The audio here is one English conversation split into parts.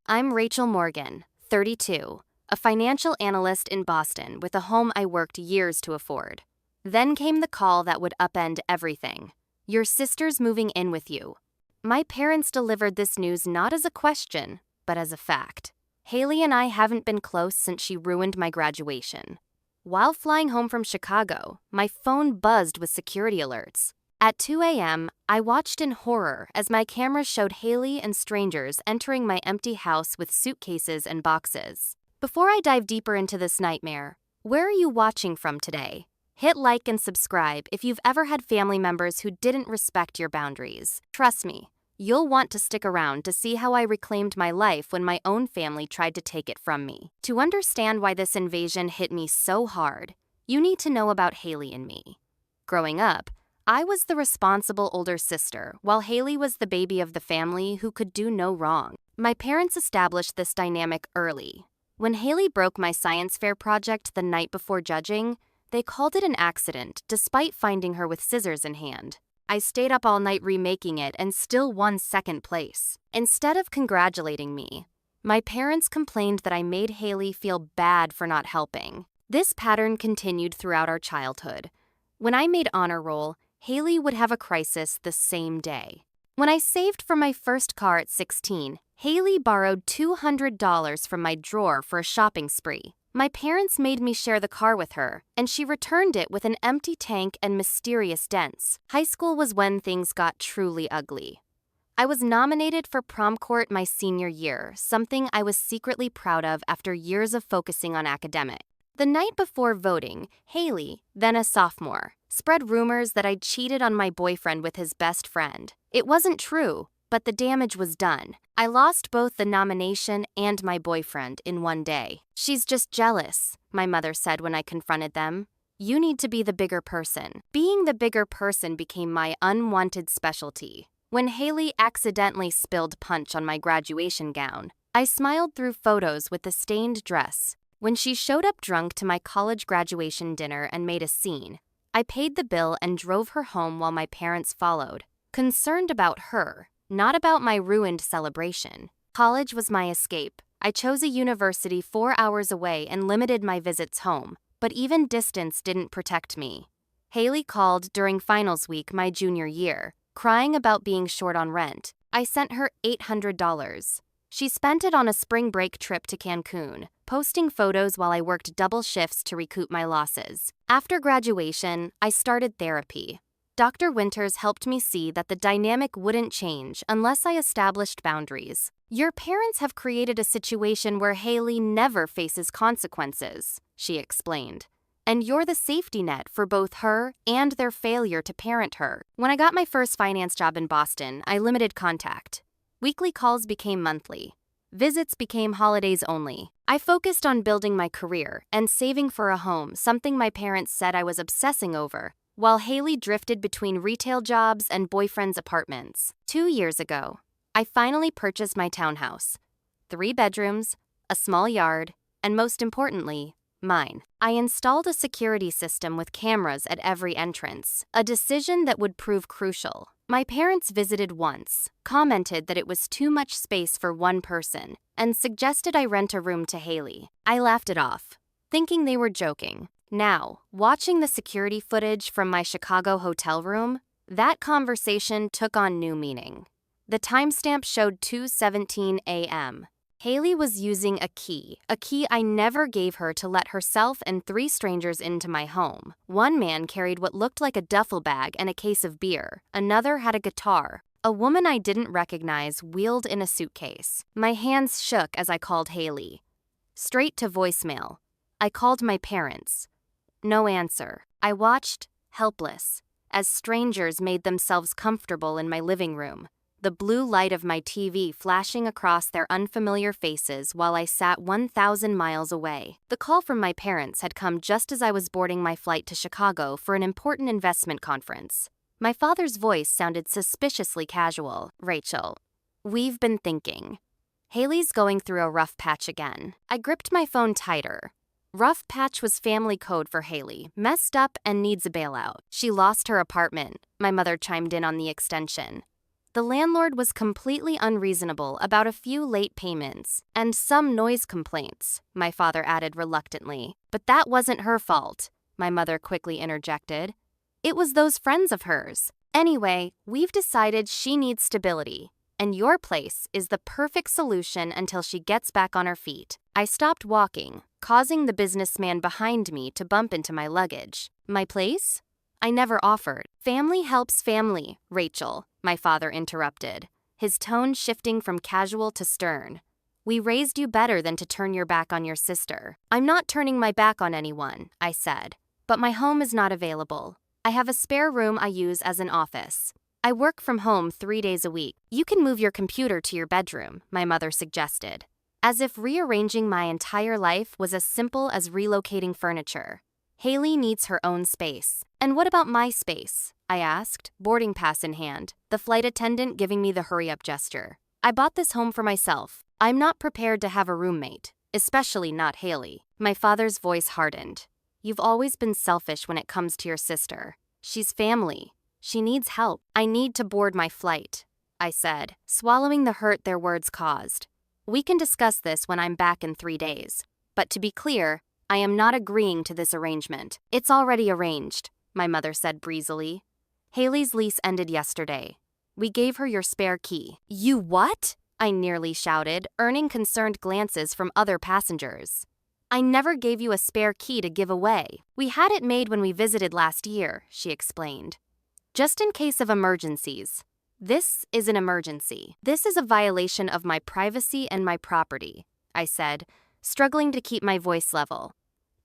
I'm Rachel Morgan, 32, a financial analyst in Boston with a home I worked years to afford. Then came the call that would upend everything. Your sister's moving in with you. My parents delivered this news not as a question, but as a fact. Haley and I haven't been close since she ruined my graduation. While flying home from Chicago, my phone buzzed with security alerts. At 2 a.m., I watched in horror as my camera showed Haley and strangers entering my empty house with suitcases and boxes. Before I dive deeper into this nightmare, where are you watching from today? Hit like and subscribe if you've ever had family members who didn't respect your boundaries. Trust me, you'll want to stick around to see how I reclaimed my life when my own family tried to take it from me. To understand why this invasion hit me so hard, you need to know about Haley and me. Growing up, I was the responsible older sister, while Haley was the baby of the family who could do no wrong. My parents established this dynamic early. When Haley broke my science fair project the night before judging, they called it an accident despite finding her with scissors in hand. I stayed up all night remaking it and still won second place. Instead of congratulating me, my parents complained that I made Haley feel bad for not helping. This pattern continued throughout our childhood. When I made honor roll, Haley would have a crisis the same day. When I saved for my first car at 16, Haley borrowed $200 from my drawer for a shopping spree. My parents made me share the car with her, and she returned it with an empty tank and mysterious dents. High school was when things got truly ugly. I was nominated for prom court my senior year, something I was secretly proud of after years of focusing on academics. The night before voting, Haley, then a sophomore, spread rumors that I'd cheated on my boyfriend with his best friend. It wasn't true, but the damage was done. I lost both the nomination and my boyfriend in one day. She's just jealous, my mother said when I confronted them. You need to be the bigger person. Being the bigger person became my unwanted specialty. When Haley accidentally spilled punch on my graduation gown, I smiled through photos with the stained dress. When she showed up drunk to my college graduation dinner and made a scene, I paid the bill and drove her home while my parents followed, concerned about her, not about my ruined celebration. College was my escape. I chose a university 4 hours away and limited my visits home, but even distance didn't protect me. Haley called during finals week my junior year, crying about being short on rent. I sent her $800. She spent it on a spring break trip to Cancun, posting photos while I worked double shifts to recoup my losses. After graduation, I started therapy. Dr. Winters helped me see that the dynamic wouldn't change unless I established boundaries. Your parents have created a situation where Haley never faces consequences, she explained. And you're the safety net for both her and their failure to parent her. When I got my first finance job in Boston, I limited contact. Weekly calls became monthly. Visits became holidays only. I focused on building my career and saving for a home, something my parents said I was obsessing over, while Haley drifted between retail jobs and boyfriend's apartments. 2 years ago, I finally purchased my townhouse. 3 bedrooms, a small yard, and most importantly, mine. I installed a security system with cameras at every entrance, a decision that would prove crucial. My parents visited once, commented that it was too much space for one person, and suggested I rent a room to Haley. I laughed it off, thinking they were joking. Now, watching the security footage from my Chicago hotel room, that conversation took on new meaning. The timestamp showed 2:17 a.m. Haley was using a key I never gave her to let herself and 3 strangers into my home. One man carried what looked like a duffel bag and a case of beer. Another had a guitar. A woman I didn't recognize wheeled in a suitcase. My hands shook as I called Haley. Straight to voicemail. I called my parents. No answer. I watched, helpless, as strangers made themselves comfortable in my living room, the blue light of my TV flashing across their unfamiliar faces while I sat 1,000 miles away. The call from my parents had come just as I was boarding my flight to Chicago for an important investment conference. My father's voice sounded suspiciously casual. Rachel, we've been thinking. Haley's going through a rough patch again. I gripped my phone tighter. Rough patch was family code for Haley, messed up and needs a bailout. She lost her apartment, my mother chimed in on the extension. The landlord was completely unreasonable about a few late payments and some noise complaints, my father added reluctantly. But that wasn't her fault, my mother quickly interjected. It was those friends of hers. Anyway, we've decided she needs stability, and your place is the perfect solution until she gets back on her feet. I stopped walking, causing the businessman behind me to bump into my luggage. My place? I never offered. Family helps family, Rachel, my father interrupted, his tone shifting from casual to stern. We raised you better than to turn your back on your sister. I'm not turning my back on anyone, I said, but my home is not available. I have a spare room I use as an office. I work from home 3 days a week. You can move your computer to your bedroom, my mother suggested, as if rearranging my entire life was as simple as relocating furniture. Haley needs her own space. And what about my space? I asked, boarding pass in hand, the flight attendant giving me the hurry-up gesture. I bought this home for myself. I'm not prepared to have a roommate, especially not Haley. My father's voice hardened. You've always been selfish when it comes to your sister. She's family. She needs help. I need to board my flight, I said, swallowing the hurt their words caused. We can discuss this when I'm back in 3 days. But to be clear, I am not agreeing to this arrangement. It's already arranged, my mother said breezily. Haley's lease ended yesterday. We gave her your spare key. You what? I nearly shouted, earning concerned glances from other passengers. I never gave you a spare key to give away. We had it made when we visited last year, she explained. Just in case of emergencies. This is an emergency. This is a violation of my privacy and my property, I said, struggling to keep my voice level.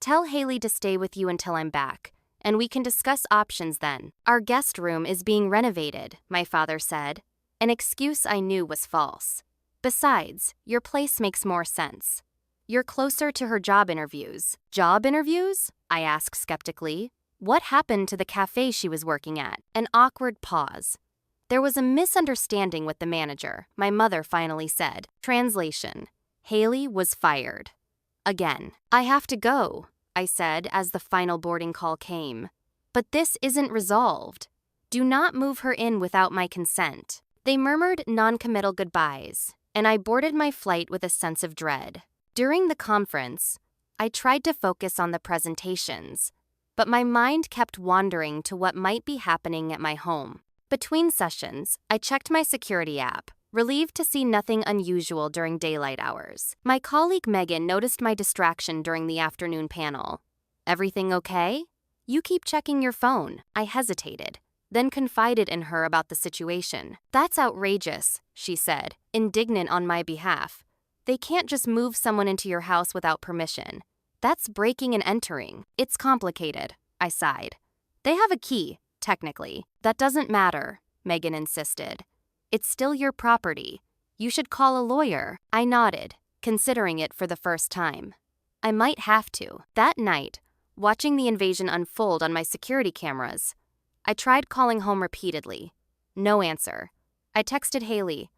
Tell Haley to stay with you until I'm back, and we can discuss options then. Our guest room is being renovated, my father said, an excuse I knew was false. Besides, your place makes more sense. You're closer to her job interviews. Job interviews? I asked skeptically. What happened to the cafe she was working at? An awkward pause. There was a misunderstanding with the manager, my mother finally said. Translation. Haley was fired. Again. I have to go, I said as the final boarding call came. But this isn't resolved. Do not move her in without my consent. They murmured non-committal goodbyes, and I boarded my flight with a sense of dread. During the conference, I tried to focus on the presentations, but my mind kept wandering to what might be happening at my home. Between sessions, I checked my security app, relieved to see nothing unusual during daylight hours. My colleague Megan noticed my distraction during the afternoon panel. Everything okay? You keep checking your phone. I hesitated, then confided in her about the situation. That's outrageous, she said, indignant on my behalf. They can't just move someone into your house without permission. That's breaking and entering. It's complicated, I sighed. They have a key, technically. That doesn't matter, Megan insisted. It's still your property. You should call a lawyer. I nodded, considering it for the first time. I might have to. That night, watching the invasion unfold on my security cameras, I tried calling home repeatedly. No answer. I texted Haley.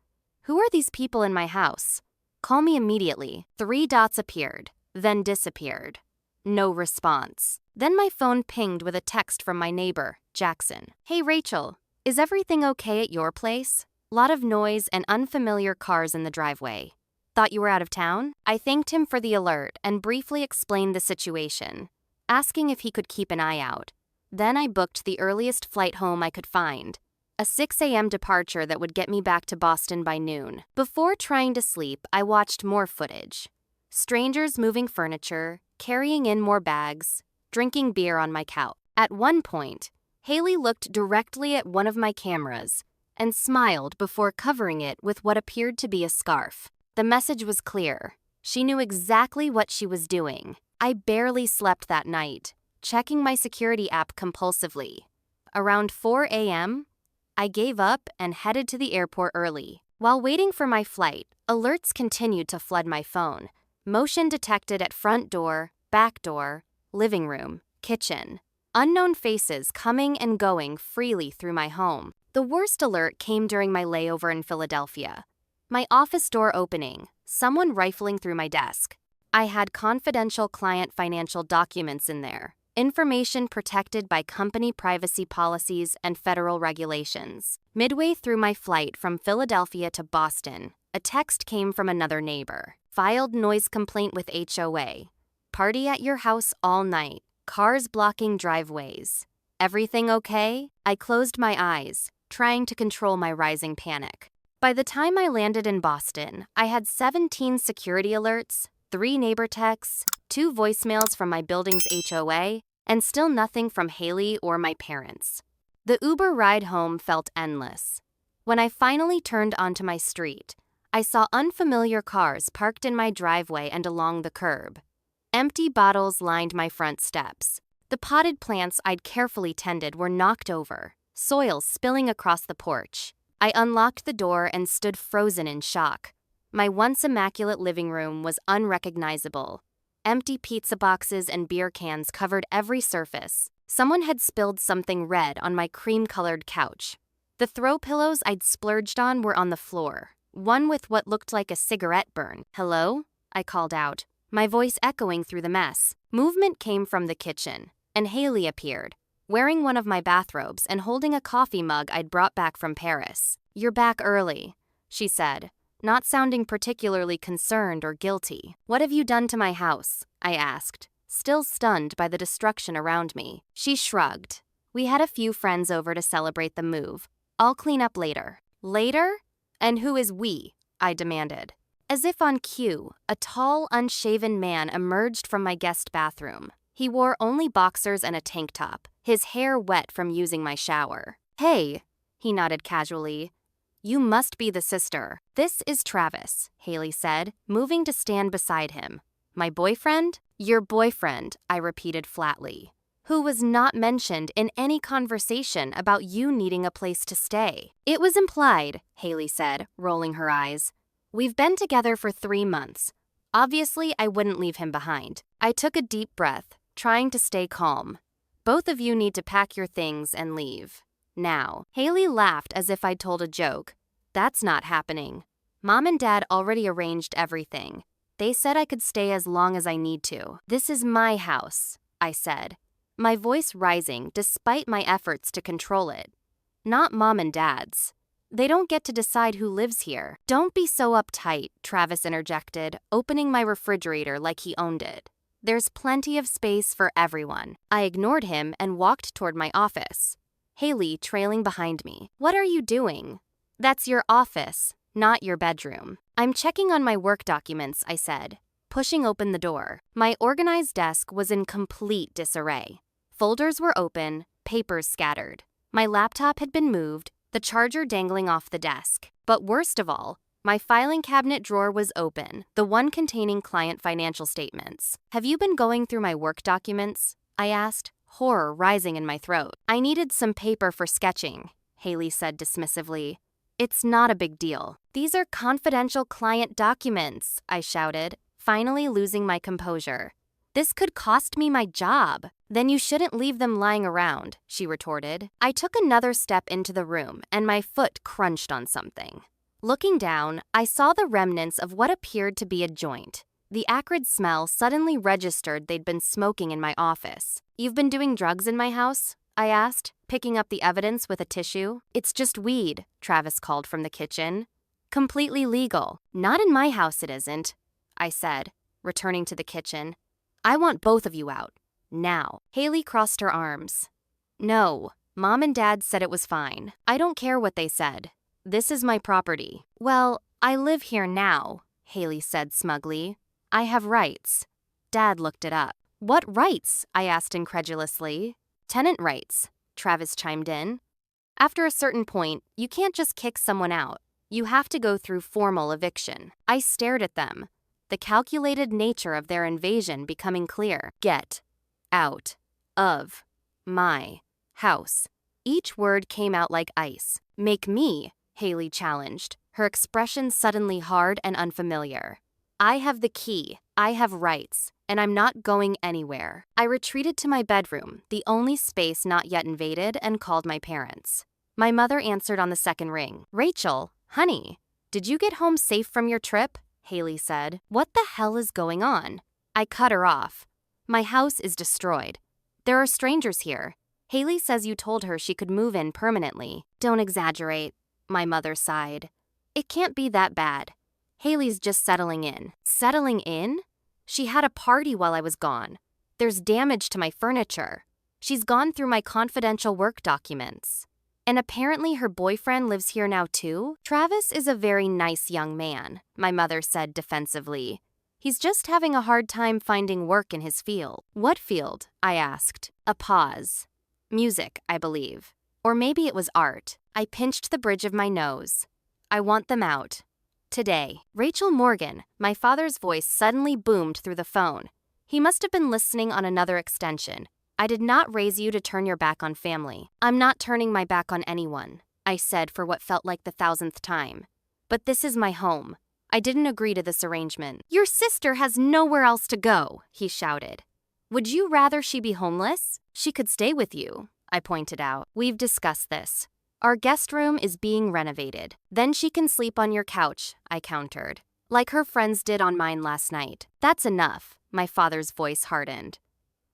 Who are these people in my house? Call me immediately. 3 dots appeared, then disappeared. No response. Then my phone pinged with a text from my neighbor, Jackson. Hey Rachel, is everything okay at your place? Lot of noise and unfamiliar cars in the driveway. Thought you were out of town? I thanked him for the alert and briefly explained the situation, asking if he could keep an eye out. Then I booked the earliest flight home I could find, a 6 a.m. departure that would get me back to Boston by noon. Before trying to sleep, I watched more footage. Strangers moving furniture, carrying in more bags, drinking beer on my couch. At one point, Haley looked directly at one of my cameras and smiled before covering it with what appeared to be a scarf. The message was clear. She knew exactly what she was doing. I barely slept that night, checking my security app compulsively. Around 4 a.m., I gave up and headed to the airport early. While waiting for my flight, alerts continued to flood my phone. Motion detected at front door, back door, living room, kitchen. Unknown faces coming and going freely through my home. The worst alert came during my layover in Philadelphia. My office door opening, someone rifling through my desk. I had confidential client financial documents in there, Information protected by company privacy policies and federal regulations. Midway through my flight from Philadelphia to Boston, a text came from another neighbor. Filed noise complaint with HOA. Party at your house all night. Cars blocking driveways. Everything okay? I closed my eyes, trying to control my rising panic. By the time I landed in Boston, I had 17 security alerts, 3 neighbor texts, 2 voicemails from my building's HOA, and still nothing from Haley or my parents. The Uber ride home felt endless. When I finally turned onto my street, I saw unfamiliar cars parked in my driveway and along the curb. Empty bottles lined my front steps. The potted plants I'd carefully tended were knocked over, soil spilling across the porch. I unlocked the door and stood frozen in shock. My once immaculate living room was unrecognizable. Empty pizza boxes and beer cans covered every surface. Someone had spilled something red on my cream-colored couch. The throw pillows I'd splurged on were on the floor, one with what looked like a cigarette burn. "Hello?" I called out, my voice echoing through the mess. Movement came from the kitchen, and Haley appeared, wearing one of my bathrobes and holding a coffee mug I'd brought back from Paris. "You're back early," she said, not sounding particularly concerned or guilty. "What have you done to my house?" I asked, still stunned by the destruction around me. She shrugged. "We had a few friends over to celebrate the move. I'll clean up later." "Later? And who is we?" I demanded. As if on cue, a tall, unshaven man emerged from my guest bathroom. He wore only boxers and a tank top, his hair wet from using my shower. "Hey," he nodded casually. "You must be the sister." "This is Travis," Haley said, moving to stand beside him. "My boyfriend?" "Your boyfriend," I repeated flatly, "who was not mentioned in any conversation about you needing a place to stay." "It was implied," Haley said, rolling her eyes. "We've been together for 3 months. Obviously, I wouldn't leave him behind." I took a deep breath, trying to stay calm. "Both of you need to pack your things and leave. Now." Haley laughed as if I'd told a joke. "That's not happening. Mom and Dad already arranged everything. They said I could stay as long as I need to." "This is my house," I said, my voice rising despite my efforts to control it. "Not Mom and Dad's. They don't get to decide who lives here." "Don't be so uptight," Travis interjected, opening my refrigerator like he owned it. "There's plenty of space for everyone." I ignored him and walked toward my office, Haley trailing behind me. "What are you doing?" "That's your office, not your bedroom." "I'm checking on my work documents," I said, pushing open the door. My organized desk was in complete disarray. Folders were open, papers scattered. My laptop had been moved, the charger dangling off the desk. But worst of all, my filing cabinet drawer was open, the one containing client financial statements. "Have you been going through my work documents?" I asked, horror rising in my throat. "I needed some paper for sketching," Haley said dismissively. "It's not a big deal." "These are confidential client documents," I shouted, finally losing my composure. "This could cost me my job." "Then you shouldn't leave them lying around," she retorted. I took another step into the room and my foot crunched on something. Looking down, I saw the remnants of what appeared to be a joint. The acrid smell suddenly registered they'd been smoking in my office. "You've been doing drugs in my house?" I asked, picking up the evidence with a tissue. "It's just weed," Travis called from the kitchen. "Completely legal." "Not in my house it isn't," I said, returning to the kitchen. "I want both of you out. Now." Haley crossed her arms. "No, Mom and Dad said it was fine. I don't care what they said. This is my property." "Well, I live here now," Haley said smugly. "I have rights." Dad looked it up. "What rights?" I asked incredulously. "Tenant rights," Travis chimed in. "After a certain point, you can't just kick someone out. You have to go through formal eviction." I stared at them, the calculated nature of their invasion becoming clear. "Get out of my house." Each word came out like ice. "Make me," Haley challenged, her expression suddenly hard and unfamiliar. "I have the key, I have rights, and I'm not going anywhere." I retreated to my bedroom, the only space not yet invaded, and called my parents. My mother answered on the second ring. "Rachel, honey, did you get home safe from your trip?" Haley said. "What the hell is going on?" I cut her off. "My house is destroyed. There are strangers here. Haley says you told her she could move in permanently. Don't exaggerate, my mother sighed. It can't be that bad. Haley's just settling in. Settling in? She had a party while I was gone. There's damage to my furniture. She's gone through my confidential work documents. And apparently her boyfriend lives here now too? Travis is a very nice young man, my mother said defensively. He's just having a hard time finding work in his field. What field? I asked. A pause. Music, I believe. Or maybe it was art. I pinched the bridge of my nose. I want them out. Today. Rachel Morgan, my father's voice suddenly boomed through the phone. He must have been listening on another extension. I did not raise you to turn your back on family. I'm not turning my back on anyone, I said for what felt like the 1,000th time. But this is my home. I didn't agree to this arrangement. Your sister has nowhere else to go, he shouted. Would you rather she be homeless? She could stay with you, I pointed out. We've discussed this. Our guest room is being renovated. Then she can sleep on your couch, I countered. Like her friends did on mine last night. That's enough, my father's voice hardened.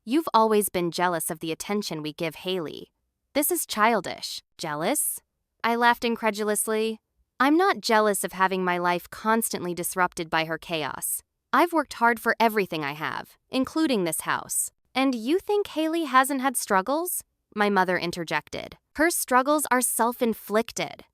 You've always been jealous of the attention we give Haley. This is childish. Jealous? I laughed incredulously. I'm not jealous of having my life constantly disrupted by her chaos. I've worked hard for everything I have, including this house. And you think Haley hasn't had struggles? My mother interjected. Her struggles are self-inflicted.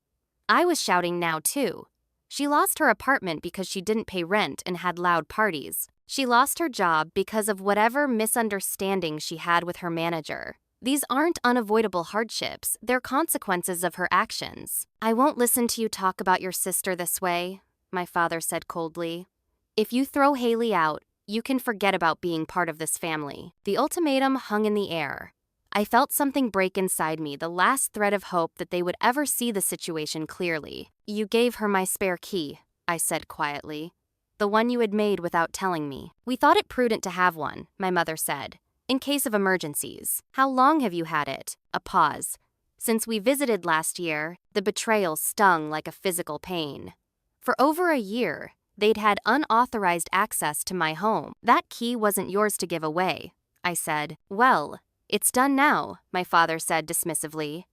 I was shouting now too. She lost her apartment because she didn't pay rent and had loud parties. She lost her job because of whatever misunderstanding she had with her manager. These aren't unavoidable hardships, they're consequences of her actions. I won't listen to you talk about your sister this way, my father said coldly. If you throw Haley out, you can forget about being part of this family. The ultimatum hung in the air. I felt something break inside me, the last thread of hope that they would ever see the situation clearly. You gave her my spare key, I said quietly. The one you had made without telling me. We thought it prudent to have one, my mother said, in case of emergencies. How long have you had it? A pause. Since we visited last year, the betrayal stung like a physical pain. For over a year, they'd had unauthorized access to my home. That key wasn't yours to give away, I said. Well, it's done now, my father said dismissively.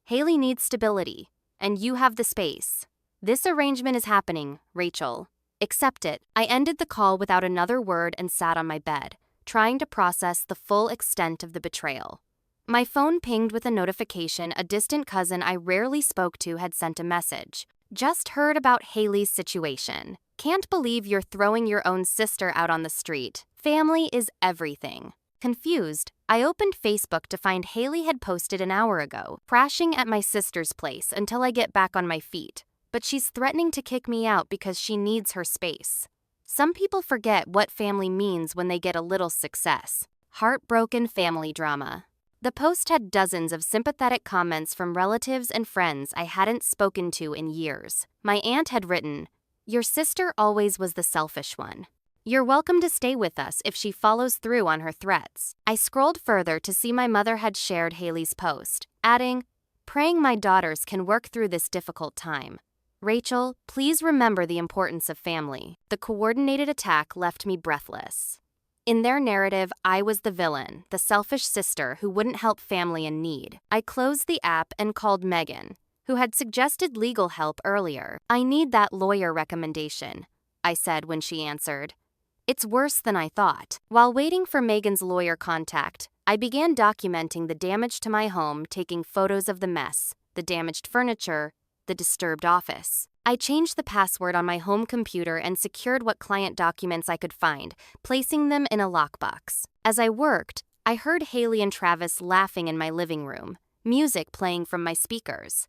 Haley needs stability, and you have the space. This arrangement is happening, Rachel. Accept it. I ended the call without another word and sat on my bed, trying to process the full extent of the betrayal. My phone pinged with a notification a distant cousin I rarely spoke to had sent a message. Just heard about Haley's situation. Can't believe you're throwing your own sister out on the street. Family is everything. Confused, I opened Facebook to find Haley had posted an hour ago, crashing at my sister's place until I get back on my feet. But she's threatening to kick me out because she needs her space. Some people forget what family means when they get a little success. Heartbroken family drama. The post had dozens of sympathetic comments from relatives and friends I hadn't spoken to in years. My aunt had written, "Your sister always was the selfish one. You're welcome to stay with us if she follows through on her threats." I scrolled further to see my mother had shared Haley's post, adding, "Praying my daughters can work through this difficult time. Rachel, please remember the importance of family." The coordinated attack left me breathless. In their narrative, I was the villain, the selfish sister who wouldn't help family in need. I closed the app and called Megan, who had suggested legal help earlier. "I need that lawyer recommendation," I said when she answered. "It's worse than I thought." While waiting for Megan's lawyer contact, I began documenting the damage to my home, taking photos of the mess, the damaged furniture, the disturbed office. I changed the password on my home computer and secured what client documents I could find, placing them in a lockbox. As I worked, I heard Haley and Travis laughing in my living room, music playing from my speakers.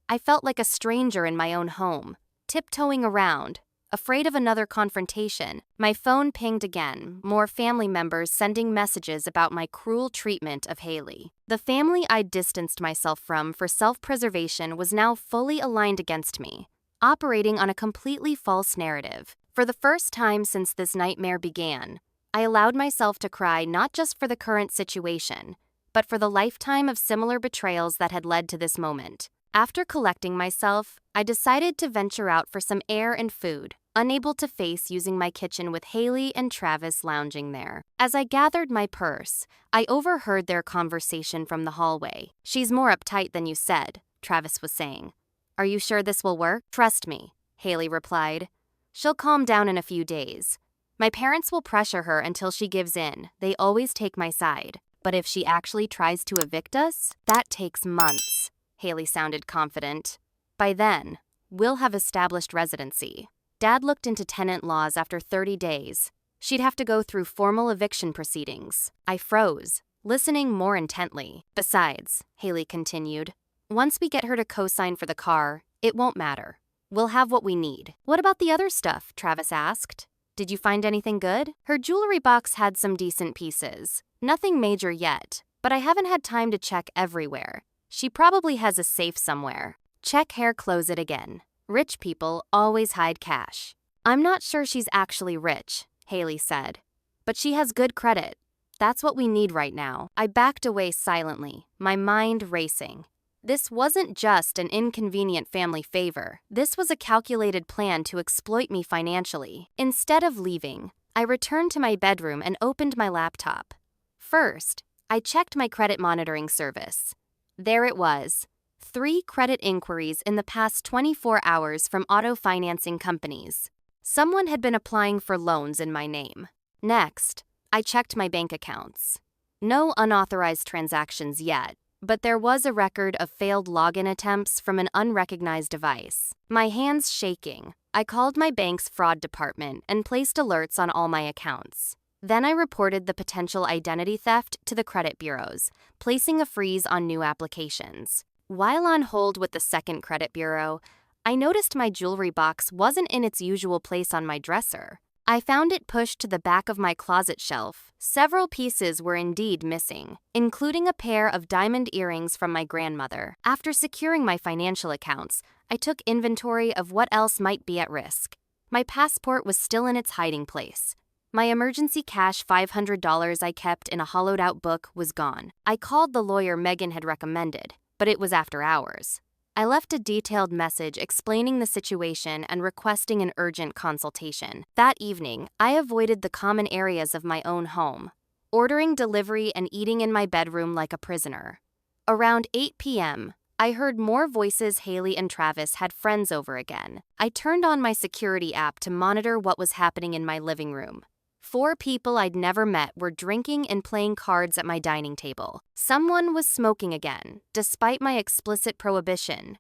I felt like a stranger in my own home, tiptoeing around, afraid of another confrontation. My phone pinged again, more family members sending messages about my cruel treatment of Haley. The family I'd distanced myself from for self-preservation was now fully aligned against me, operating on a completely false narrative. For the first time since this nightmare began, I allowed myself to cry not just for the current situation, but for the lifetime of similar betrayals that had led to this moment. After collecting myself, I decided to venture out for some air and food. unable to face using my kitchen with Haley and Travis lounging there. As I gathered my purse, I overheard their conversation from the hallway. "She's more uptight than you said," Travis was saying. "Are you sure this will work?" "Trust me," Haley replied. "She'll calm down in a few days. My parents will pressure her until she gives in. They always take my side. But if she actually tries to evict us, that takes months." Haley sounded confident. "By then, we'll have established residency." Dad looked into tenant laws after 30 days. She'd have to go through formal eviction proceedings. I froze, listening more intently. "Besides," Haley continued, "once we get her to co-sign for the car, it won't matter. We'll have what we need." "What about the other stuff?" Travis asked. "Did you find anything good?" Her jewelry box had some decent pieces. Nothing major yet, but I haven't had time to check everywhere. She probably has a safe somewhere. Check hair closet again. Rich people always hide cash. "I'm not sure she's actually rich," Haley said, "but she has good credit. That's what we need right now." I backed away silently, my mind racing. This wasn't just an inconvenient family favor. This was a calculated plan to exploit me financially. Instead of leaving, I returned to my bedroom and opened my laptop. First, I checked my credit monitoring service. There it was. 3 credit inquiries in the past 24 hours from auto financing companies. Someone had been applying for loans in my name. Next, I checked my bank accounts. No unauthorized transactions yet, but there was a record of failed login attempts from an unrecognized device. My hands shaking, I called my bank's fraud department and placed alerts on all my accounts. Then I reported the potential identity theft to the credit bureaus, placing a freeze on new applications. While on hold with the second credit bureau, I noticed my jewelry box wasn't in its usual place on my dresser. I found it pushed to the back of my closet shelf. Several pieces were indeed missing, including a pair of diamond earrings from my grandmother. After securing my financial accounts, I took inventory of what else might be at risk. My passport was still in its hiding place. My emergency cash $500 I kept in a hollowed-out book was gone. I called the lawyer Megan had recommended, but it was after hours. I left a detailed message explaining the situation and requesting an urgent consultation. That evening, I avoided the common areas of my own home, ordering delivery and eating in my bedroom like a prisoner. Around 8 p.m., I heard more voices. Haley and Travis had friends over again. I turned on my security app to monitor what was happening in my living room. 4 people I'd never met were drinking and playing cards at my dining table. Someone was smoking again, despite my explicit prohibition.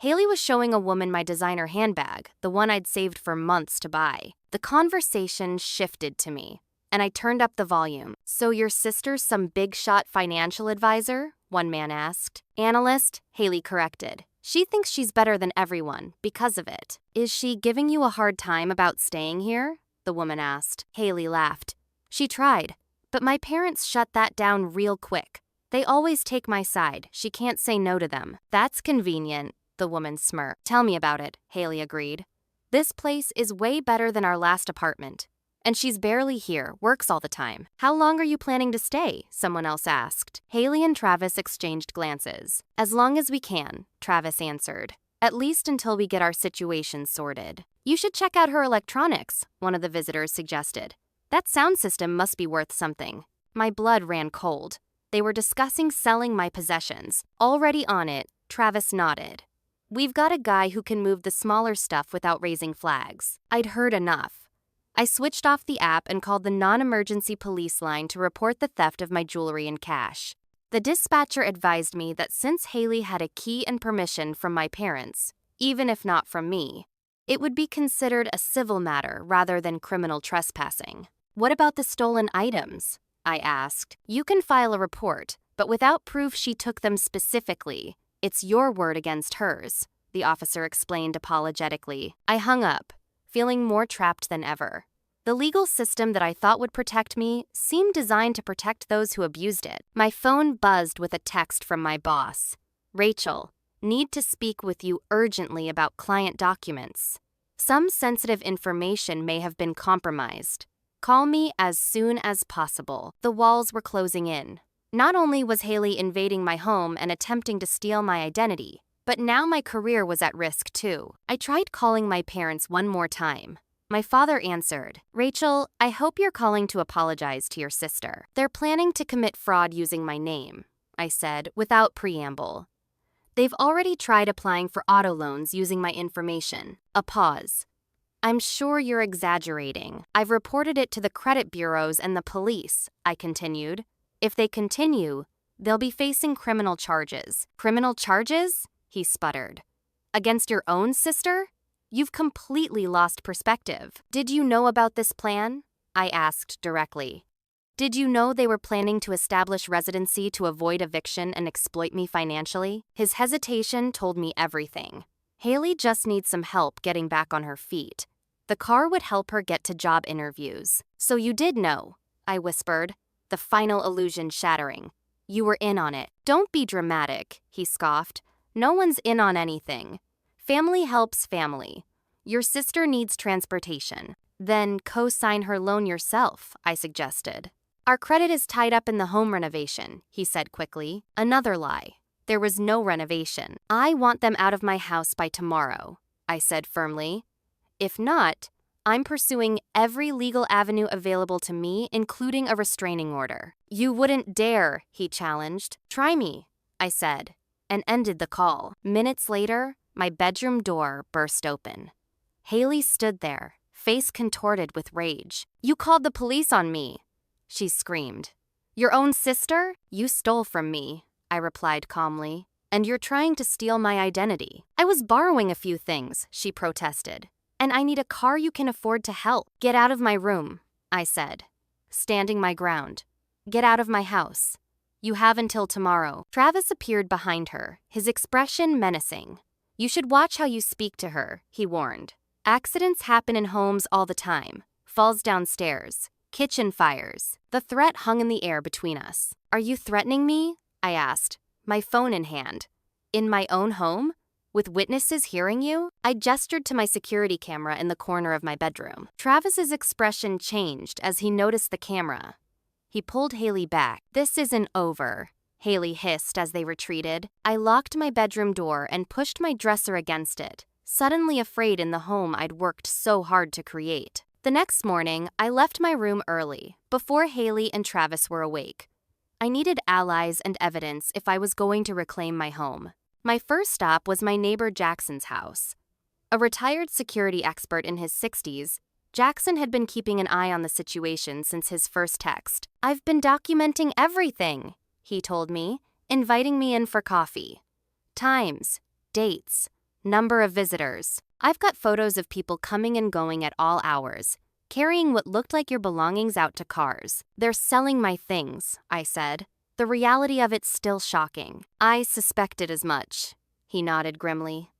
Haley was showing a woman my designer handbag, the one I'd saved for months to buy. The conversation shifted to me, and I turned up the volume. "So your sister's some big-shot financial advisor?" one man asked. "Analyst," Haley corrected. "She thinks she's better than everyone because of it." "Is she giving you a hard time about staying here?" the woman asked. Haley laughed. "She tried, but my parents shut that down real quick. They always take my side. She can't say no to them." "That's convenient," the woman smirked. "Tell me about it," Haley agreed. "This place is way better than our last apartment. And she's barely here, works all the time." "How long are you planning to stay?" someone else asked. Haley and Travis exchanged glances. "As long as we can," Travis answered. "At least until we get our situation sorted." "You should check out her electronics," one of the visitors suggested. "That sound system must be worth something." My blood ran cold. They were discussing selling my possessions. Already on it, Travis nodded. "We've got a guy who can move the smaller stuff without raising flags." I'd heard enough. I switched off the app and called the non-emergency police line to report the theft of my jewelry and cash. The dispatcher advised me that since Haley had a key and permission from my parents, even if not from me, it would be considered a civil matter rather than criminal trespassing. "What about the stolen items?" I asked. "You can file a report, but without proof she took them specifically, it's your word against hers," the officer explained apologetically. I hung up, feeling more trapped than ever. The legal system that I thought would protect me seemed designed to protect those who abused it. My phone buzzed with a text from my boss. "Rachel, need to speak with you urgently about client documents. Some sensitive information may have been compromised. Call me as soon as possible." The walls were closing in. Not only was Haley invading my home and attempting to steal my identity, but now my career was at risk too. I tried calling my parents one more time, My father answered, "Rachel, I hope you're calling to apologize to your sister. They're planning to commit fraud using my name," I said without preamble. "They've already tried applying for auto loans using my information." A pause. "I'm sure you're exaggerating. I've reported it to the credit bureaus and the police," I continued. "If they continue, they'll be facing criminal charges." "Criminal charges?" he sputtered. "Against your own sister? You've completely lost perspective. Did you know about this plan?" I asked directly. "Did you know they were planning to establish residency to avoid eviction and exploit me financially?" His hesitation told me everything. Haley just needs some help getting back on her feet. The car would help her get to job interviews. "So you did know," I whispered, the final illusion shattering. "You were in on it." "Don't be dramatic," he scoffed. "No one's in on anything. Family helps family. Your sister needs transportation. Then co-sign her loan yourself," I suggested. "Our credit is tied up in the home renovation," he said quickly. Another lie. There was no renovation. "I want them out of my house by tomorrow," I said firmly. "If not, I'm pursuing every legal avenue available to me, including a restraining order." "You wouldn't dare," he challenged. "Try me," I said, and ended the call. Minutes later, my bedroom door burst open. Haley stood there, face contorted with rage. "You called the police on me," she screamed. "Your own sister? You stole from me," I replied calmly. "And you're trying to steal my identity." "I was borrowing a few things," she protested. "And I need a car you can afford to help." "Get out of my room," I said, standing my ground. "Get out of my house. You have until tomorrow." Travis appeared behind her, his expression menacing. "You should watch how you speak to her," he warned. "Accidents happen in homes all the time. Falls downstairs, kitchen fires." The threat hung in the air between us. "Are you threatening me?" I asked, my phone in hand. "In my own home? With witnesses hearing you?" I gestured to my security camera in the corner of my bedroom. Travis's expression changed as he noticed the camera. He pulled Haley back. "This isn't over," Haley hissed as they retreated. I locked my bedroom door and pushed my dresser against it, suddenly afraid in the home I'd worked so hard to create. The next morning, I left my room early, before Haley and Travis were awake. I needed allies and evidence if I was going to reclaim my home. My first stop was my neighbor Jackson's house. A retired security expert in his 60s, Jackson had been keeping an eye on the situation since his first text. "I've been documenting everything," he told me, inviting me in for coffee. "Times, dates, number of visitors. I've got photos of people coming and going at all hours, carrying what looked like your belongings out to cars. They're selling my things," I said. The reality of it's still shocking. "I suspected as much," he nodded grimly.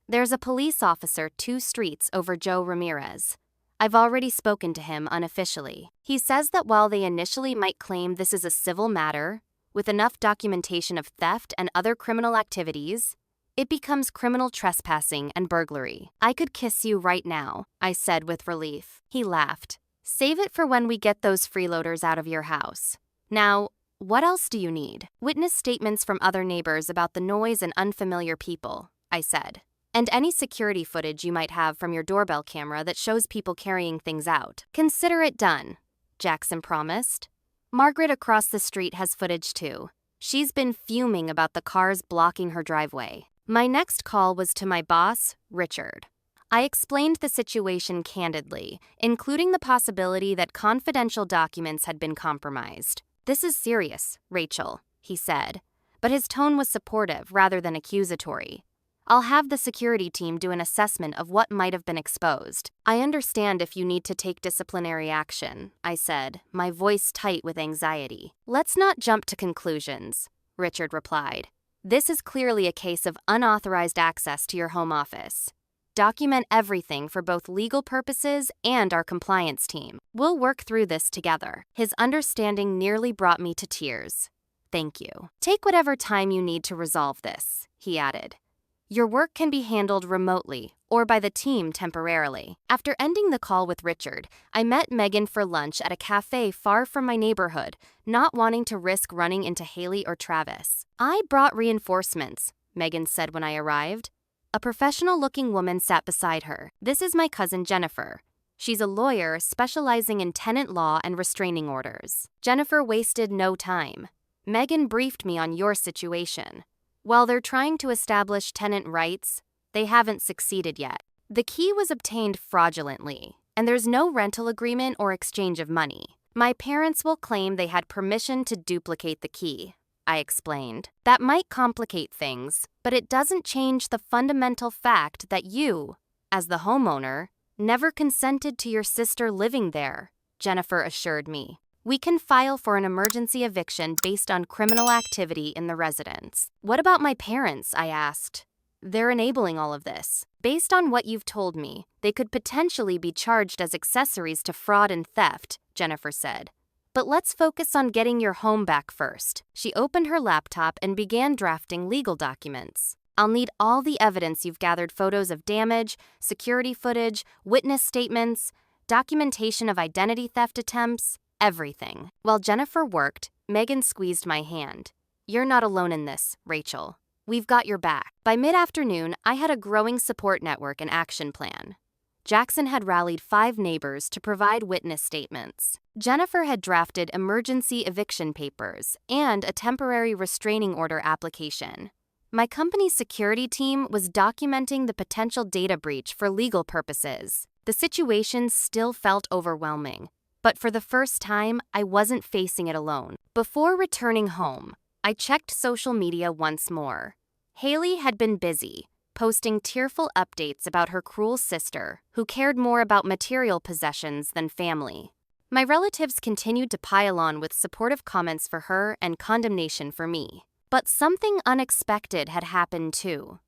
"There's a police officer 2 streets over Joe Ramirez. I've already spoken to him unofficially. He says that while they initially might claim this is a civil matter, with enough documentation of theft and other criminal activities, it becomes criminal trespassing and burglary." "I could kiss you right now," I said with relief. He laughed. "Save it for when we get those freeloaders out of your house. Now, what else do you need?" "Witness statements from other neighbors about the noise and unfamiliar people," I said. "And any security footage you might have from your doorbell camera that shows people carrying things out." "Consider it done," Jackson promised. "Margaret across the street has footage too. She's been fuming about the cars blocking her driveway." My next call was to my boss, Richard. I explained the situation candidly, including the possibility that confidential documents had been compromised. "This is serious, Rachel," he said, but his tone was supportive rather than accusatory. "I'll have the security team do an assessment of what might have been exposed. I understand if you need to take disciplinary action," I said, my voice tight with anxiety. "Let's not jump to conclusions," Richard replied. "This is clearly a case of unauthorized access to your home office. Document everything for both legal purposes and our compliance team. We'll work through this together." His understanding nearly brought me to tears. "Thank you. Take whatever time you need to resolve this," he added. "Your work can be handled remotely or by the team temporarily." After ending the call with Richard, I met Megan for lunch at a cafe far from my neighborhood, not wanting to risk running into Haley or Travis. "I brought reinforcements," Megan said when I arrived. A professional-looking woman sat beside her. "This is my cousin Jennifer. She's a lawyer specializing in tenant law and restraining orders. Jennifer wasted no time. Megan briefed me on your situation. While they're trying to establish tenant rights, they haven't succeeded yet. The key was obtained fraudulently, and there's no rental agreement or exchange of money. My parents will claim they had permission to duplicate the key, I explained. That might complicate things, but it doesn't change the fundamental fact that you, as the homeowner, never consented to your sister living there, Jennifer assured me. We can file for an emergency eviction based on criminal activity in the residence. What about my parents? I asked. They're enabling all of this. Based on what you've told me, they could potentially be charged as accessories to fraud and theft, Jennifer said. But let's focus on getting your home back first. She opened her laptop and began drafting legal documents. I'll need all the evidence you've gathered: photos of damage, security footage, witness statements, documentation of identity theft attempts, everything. While Jennifer worked, Megan squeezed my hand. You're not alone in this, Rachel. We've got your back. By mid-afternoon, I had a growing support network and action plan. Jackson had rallied 5 neighbors to provide witness statements. Jennifer had drafted emergency eviction papers and a temporary restraining order application. My company's security team was documenting the potential data breach for legal purposes. The situation still felt overwhelming, but for the first time, I wasn't facing it alone. Before returning home, I checked social media once more. Haley had been busy, posting tearful updates about her cruel sister, who cared more about material possessions than family. My relatives continued to pile on with supportive comments for her and condemnation for me. But something unexpected had happened too.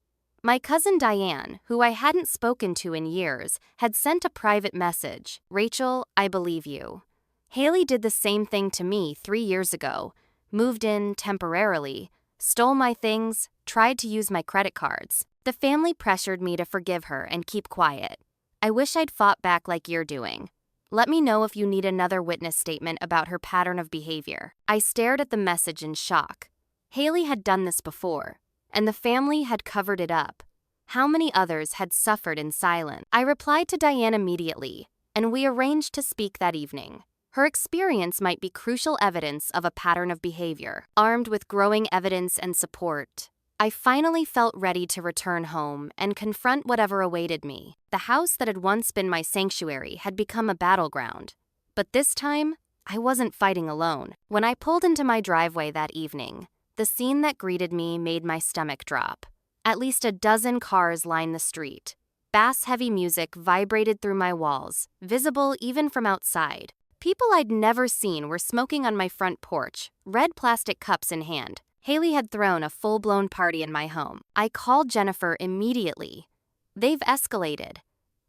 My cousin Diane, who I hadn't spoken to in years, had sent a private message. Rachel, I believe you. Haley did the same thing to me 3 years ago. Moved in temporarily, stole my things, tried to use my credit cards. The family pressured me to forgive her and keep quiet. I wish I'd fought back like you're doing. Let me know if you need another witness statement about her pattern of behavior. I stared at the message in shock. Haley had done this before, and the family had covered it up. How many others had suffered in silence? I replied to Diane immediately, and we arranged to speak that evening. Her experience might be crucial evidence of a pattern of behavior. Armed with growing evidence and support, I finally felt ready to return home and confront whatever awaited me. The house that had once been my sanctuary had become a battleground. But this time, I wasn't fighting alone. When I pulled into my driveway that evening, the scene that greeted me made my stomach drop. At least a dozen cars lined the street. Bass-heavy music vibrated through my walls, visible even from outside. People I'd never seen were smoking on my front porch, red plastic cups in hand. Haley had thrown a full-blown party in my home. I called Jennifer immediately. They've escalated.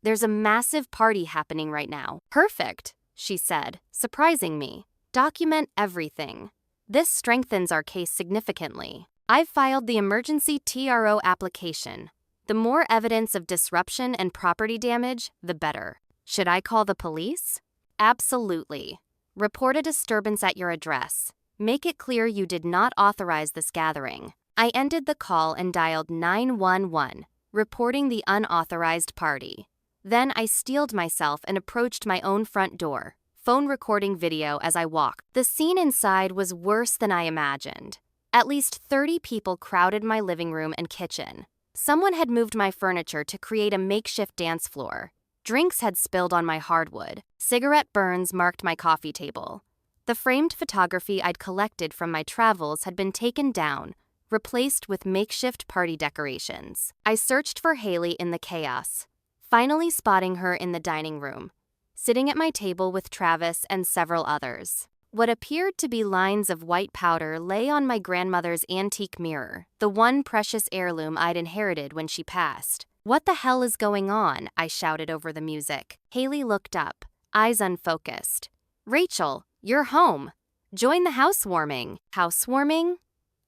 There's a massive party happening right now. Perfect, she said, surprising me. Document everything. This strengthens our case significantly. I've filed the emergency TRO application. The more evidence of disruption and property damage, the better. Should I call the police? Absolutely. Report a disturbance at your address. Make it clear you did not authorize this gathering. I ended the call and dialed 911, reporting the unauthorized party. Then I steeled myself and approached my own front door, phone recording video as I walked. The scene inside was worse than I imagined. At least 30 people crowded my living room and kitchen. Someone had moved my furniture to create a makeshift dance floor. Drinks had spilled on my hardwood. Cigarette burns marked my coffee table. The framed photography I'd collected from my travels had been taken down, replaced with makeshift party decorations. I searched for Haley in the chaos, finally spotting her in the dining room, sitting at my table with Travis and several others. What appeared to be lines of white powder lay on my grandmother's antique mirror, the one precious heirloom I'd inherited when she passed. What the hell is going on? I shouted over the music. Haley looked up, eyes unfocused. Rachel, you're home. Join the housewarming. Housewarming?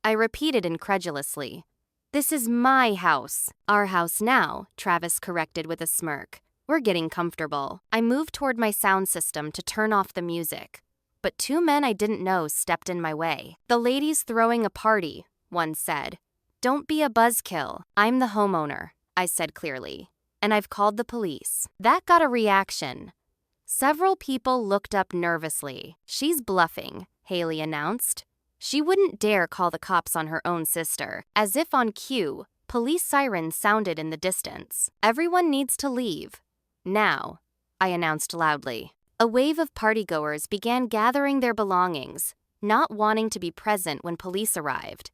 I repeated incredulously. This is my house. Our house now, Travis corrected with a smirk. We're getting comfortable. I moved toward my sound system to turn off the music. But 2 men I didn't know stepped in my way. The lady's throwing a party, one said. Don't be a buzzkill. I'm the homeowner, I said clearly. And I've called the police. That got a reaction. Several people looked up nervously. "She's bluffing," Haley announced. She wouldn't dare call the cops on her own sister. As if on cue, police sirens sounded in the distance. "Everyone needs to leave. Now," I announced loudly. A wave of partygoers began gathering their belongings, not wanting to be present when police arrived.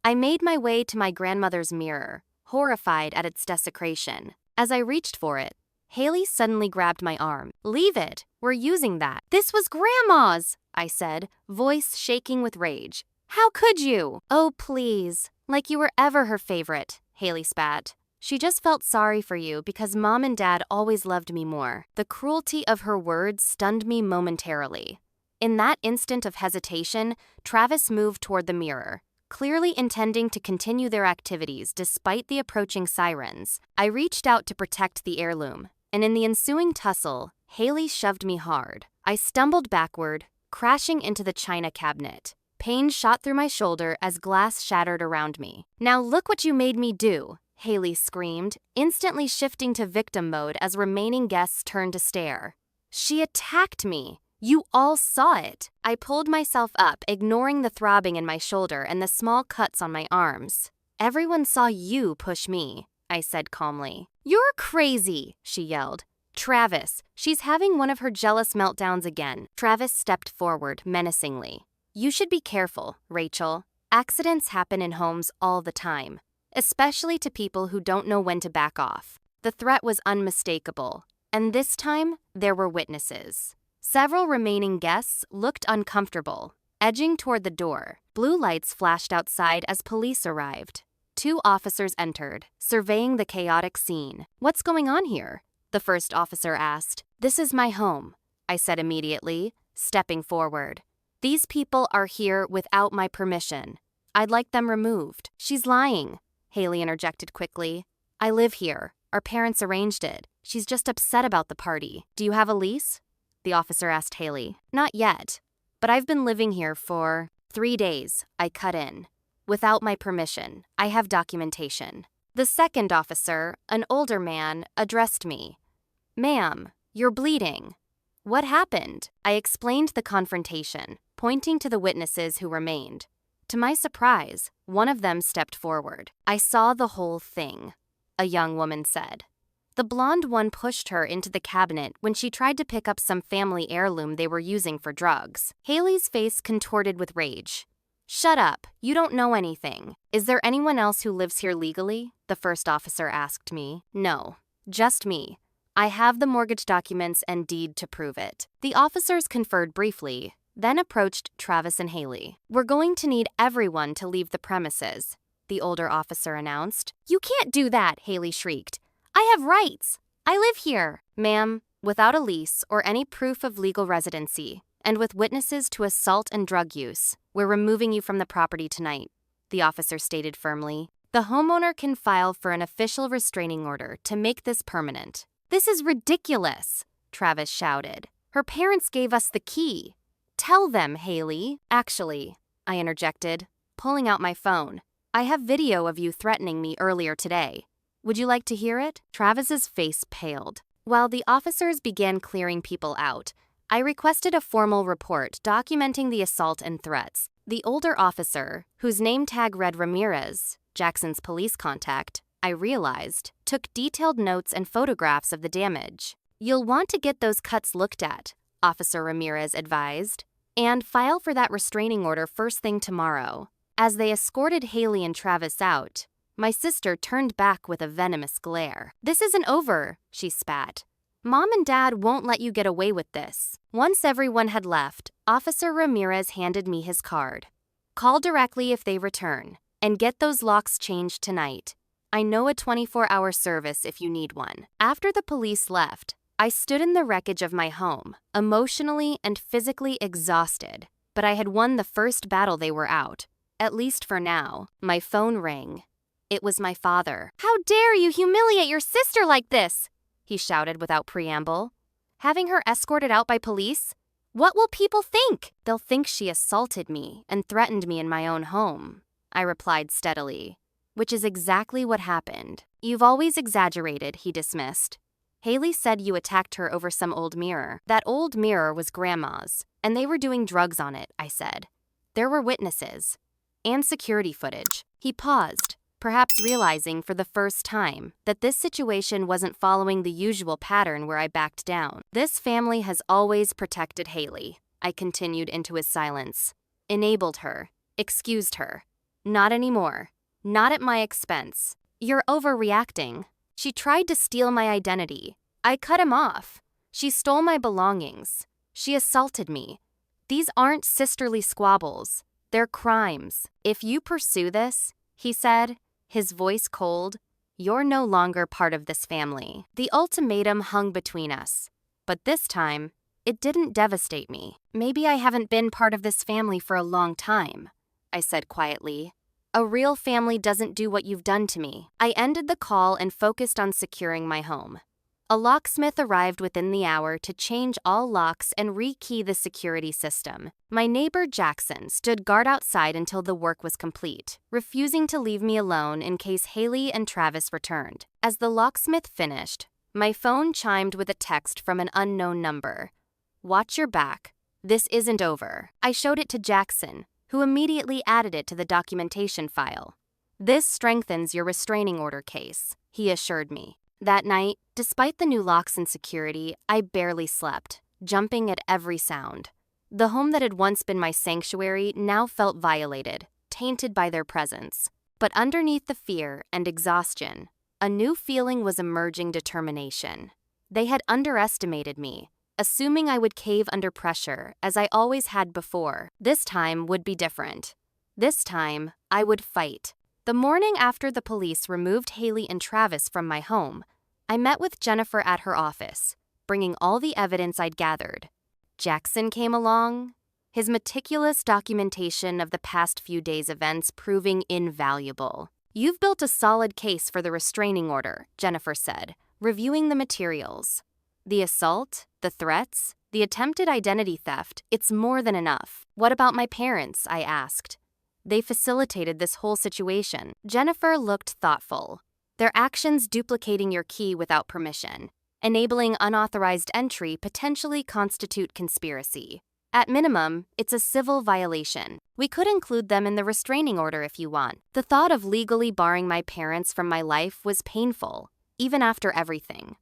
I made my way to my grandmother's mirror, horrified at its desecration. As I reached for it, Haley suddenly grabbed my arm. "Leave it. We're using that." "This was Grandma's," I said, voice shaking with rage. "How could you?" "Oh, please. Like you were ever her favorite," Haley spat. "She just felt sorry for you because Mom and Dad always loved me more." The cruelty of her words stunned me momentarily. In that instant of hesitation, Travis moved toward the mirror, clearly intending to continue their activities despite the approaching sirens. I reached out to protect the heirloom, and in the ensuing tussle, Haley shoved me hard. I stumbled backward, crashing into the china cabinet. Pain shot through my shoulder as glass shattered around me. "Now look what you made me do," Haley screamed, instantly shifting to victim mode as remaining guests turned to stare. "She attacked me. You all saw it." I pulled myself up, ignoring the throbbing in my shoulder and the small cuts on my arms. "Everyone saw you push me," I said calmly. "You're crazy," she yelled. "Travis, she's having one of her jealous meltdowns again." Travis stepped forward menacingly. "You should be careful, Rachel. Accidents happen in homes all the time, especially to people who don't know when to back off." The threat was unmistakable, and this time there were witnesses. Several remaining guests looked uncomfortable, edging toward the door. Blue lights flashed outside as police arrived. 2 officers entered, surveying the chaotic scene. "What's going on here?" the first officer asked. "This is my home," I said immediately, stepping forward. "These people are here without my permission. I'd like them removed." "She's lying," Haley interjected quickly. "I live here. Our parents arranged it. She's just upset about the party." "Do you have a lease?" the officer asked Haley. "Not yet, but I've been living here for 3 days," I cut in. "Without my permission. I have documentation." The second officer, an older man, addressed me. "Ma'am, you're bleeding. What happened?" I explained the confrontation, pointing to the witnesses who remained. To my surprise, one of them stepped forward. "I saw the whole thing," a young woman said. "The blonde one pushed her into the cabinet when she tried to pick up some family heirloom they were using for drugs." Haley's face contorted with rage. "Shut up, you don't know anything." "Is there anyone else who lives here legally?" the first officer asked me. "No, just me. I have the mortgage documents and deed to prove it." The officers conferred briefly, then approached Travis and Haley. "We're going to need everyone to leave the premises," the older officer announced. "You can't do that," Haley shrieked. "I have rights. I live here." "Ma'am, without a lease or any proof of legal residency, and with witnesses to assault and drug use, we're removing you from the property tonight," the officer stated firmly. "The homeowner can file for an official restraining order to make this permanent." "This is ridiculous," Travis shouted. "Her parents gave us the key." "Tell them, Haley." "Actually," I interjected, pulling out my phone, "I have video of you threatening me earlier today. Would you like to hear it?" Travis's face paled. While the officers began clearing people out, I requested a formal report documenting the assault and threats. The older officer, whose name tag read Ramirez, Jackson's police contact, I realized, took detailed notes and photographs of the damage. "You'll want to get those cuts looked at," Officer Ramirez advised, "and file for that restraining order first thing tomorrow." As they escorted Haley and Travis out, my sister turned back with a venomous glare. "This isn't over," she spat. "Mom and Dad won't let you get away with this." Once everyone had left, Officer Ramirez handed me his card. "Call directly if they return, and get those locks changed tonight. I know a 24-hour service if you need one." After the police left, I stood in the wreckage of my home, emotionally and physically exhausted. But I had won the first battle they were out, at least for now. My phone rang. It was my father. "How dare you humiliate your sister like this?" he shouted without preamble. "Having her escorted out by police? What will people think?" "They'll think she assaulted me and threatened me in my own home," I replied steadily, "which is exactly what happened." "You've always exaggerated," he dismissed. Haley said you attacked her over some old mirror. That old mirror was Grandma's, and they were doing drugs on it, I said. There were witnesses. And security footage. He paused, perhaps realizing for the first time that this situation wasn't following the usual pattern where I backed down. This family has always protected Haley, I continued into his silence. Enabled her. Excused her. Not anymore. Not at my expense. You're overreacting. She tried to steal my identity. I cut him off. She stole my belongings. She assaulted me. These aren't sisterly squabbles. They're crimes. If you pursue this, he said, his voice cold, you're no longer part of this family. The ultimatum hung between us. But this time, it didn't devastate me. Maybe I haven't been part of this family for a long time, I said quietly. A real family doesn't do what you've done to me. I ended the call and focused on securing my home. A locksmith arrived within the hour to change all locks and rekey the security system. My neighbor Jackson stood guard outside until the work was complete, refusing to leave me alone in case Haley and Travis returned. As the locksmith finished, my phone chimed with a text from an unknown number. Watch your back. This isn't over. I showed it to Jackson, who immediately added it to the documentation file. This strengthens your restraining order case, he assured me. That night, despite the new locks and security, I barely slept, jumping at every sound. The home that had once been my sanctuary now felt violated, tainted by their presence. But underneath the fear and exhaustion, a new feeling was emerging: determination. They had underestimated me, assuming I would cave under pressure, as I always had before. This time would be different. This time, I would fight. The morning after the police removed Haley and Travis from my home, I met with Jennifer at her office, bringing all the evidence I'd gathered. Jackson came along, his meticulous documentation of the past few days' events proving invaluable. You've built a solid case for the restraining order, Jennifer said, reviewing the materials. The assault, the threats, the attempted identity theft, it's more than enough. What about my parents? I asked. They facilitated this whole situation. Jennifer looked thoughtful. Their actions duplicating your key without permission, enabling unauthorized entry potentially constitute conspiracy. At minimum, it's a civil violation. We could include them in the restraining order if you want. The thought of legally barring my parents from my life was painful, even after everything.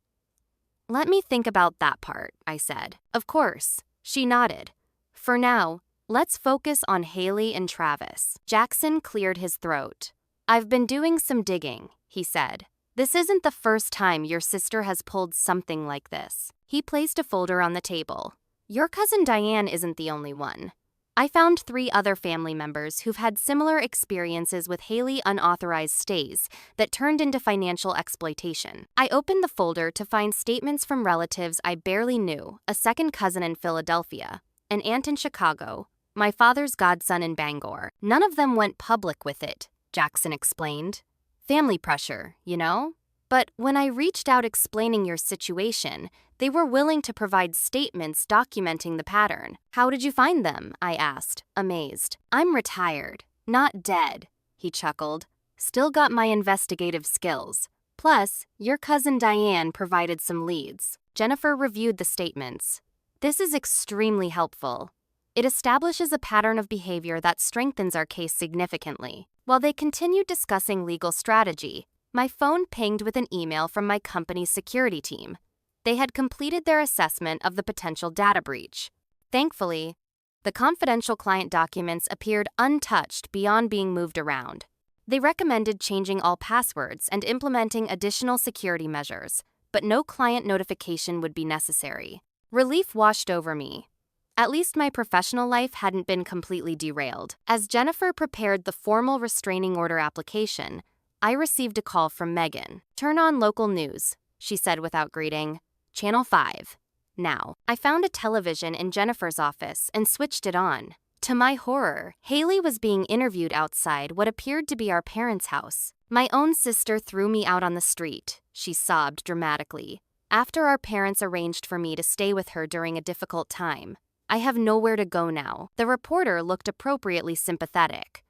Let me think about that part, I said. Of course. She nodded. For now, let's focus on Haley and Travis. Jackson cleared his throat. I've been doing some digging, he said. This isn't the first time your sister has pulled something like this. He placed a folder on the table. Your cousin Diane isn't the only one. I found 3 other family members who've had similar experiences with Haley unauthorized stays that turned into financial exploitation. I opened the folder to find statements from relatives I barely knew, a second cousin in Philadelphia, an aunt in Chicago, my father's godson in Bangor. None of them went public with it, Jackson explained. Family pressure, you know? But when I reached out explaining your situation, they were willing to provide statements documenting the pattern. How did you find them? I asked, amazed. I'm retired, not dead, he chuckled. Still got my investigative skills. Plus, your cousin Diane provided some leads. Jennifer reviewed the statements. This is extremely helpful. It establishes a pattern of behavior that strengthens our case significantly. While they continued discussing legal strategy, my phone pinged with an email from my company's security team. They had completed their assessment of the potential data breach. Thankfully, the confidential client documents appeared untouched beyond being moved around. They recommended changing all passwords and implementing additional security measures, but no client notification would be necessary. Relief washed over me. At least my professional life hadn't been completely derailed. As Jennifer prepared the formal restraining order application, I received a call from Megan. Turn on local news, she said without greeting. Channel 5. Now, I found a television in Jennifer's office and switched it on. To my horror, Haley was being interviewed outside what appeared to be our parents' house. My own sister threw me out on the street, she sobbed dramatically, after our parents arranged for me to stay with her during a difficult time. I have nowhere to go now. The reporter looked appropriately sympathetic.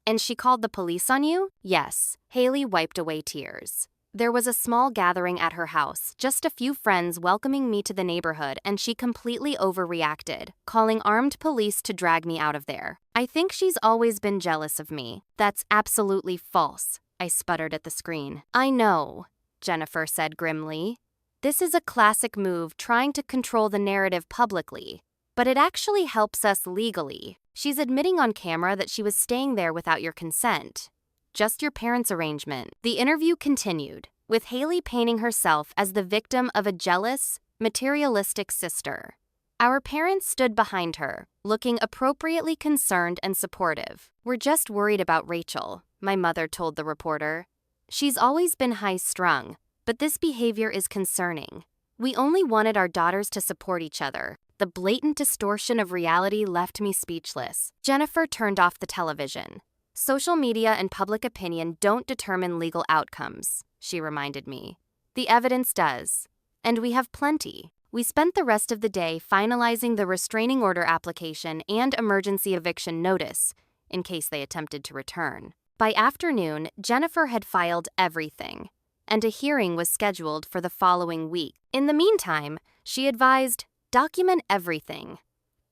And she called the police on you? Yes. Haley wiped away tears. There was a small gathering at her house, just a few friends welcoming me to the neighborhood, and she completely overreacted, calling armed police to drag me out of there. I think she's always been jealous of me. That's absolutely false, I sputtered at the screen. I know, Jennifer said grimly. This is a classic move trying to control the narrative publicly, but it actually helps us legally. She's admitting on camera that she was staying there without your consent. Just your parents' arrangement. The interview continued, with Haley painting herself as the victim of a jealous, materialistic sister. Our parents stood behind her, looking appropriately concerned and supportive. We're just worried about Rachel, my mother told the reporter. She's always been high-strung, but this behavior is concerning. We only wanted our daughters to support each other. The blatant distortion of reality left me speechless. Jennifer turned off the television. Social media and public opinion don't determine legal outcomes, she reminded me. The evidence does. And we have plenty. We spent the rest of the day finalizing the restraining order application and emergency eviction notice, in case they attempted to return. By afternoon, Jennifer had filed everything, and a hearing was scheduled for the following week. In the meantime, she advised, document everything.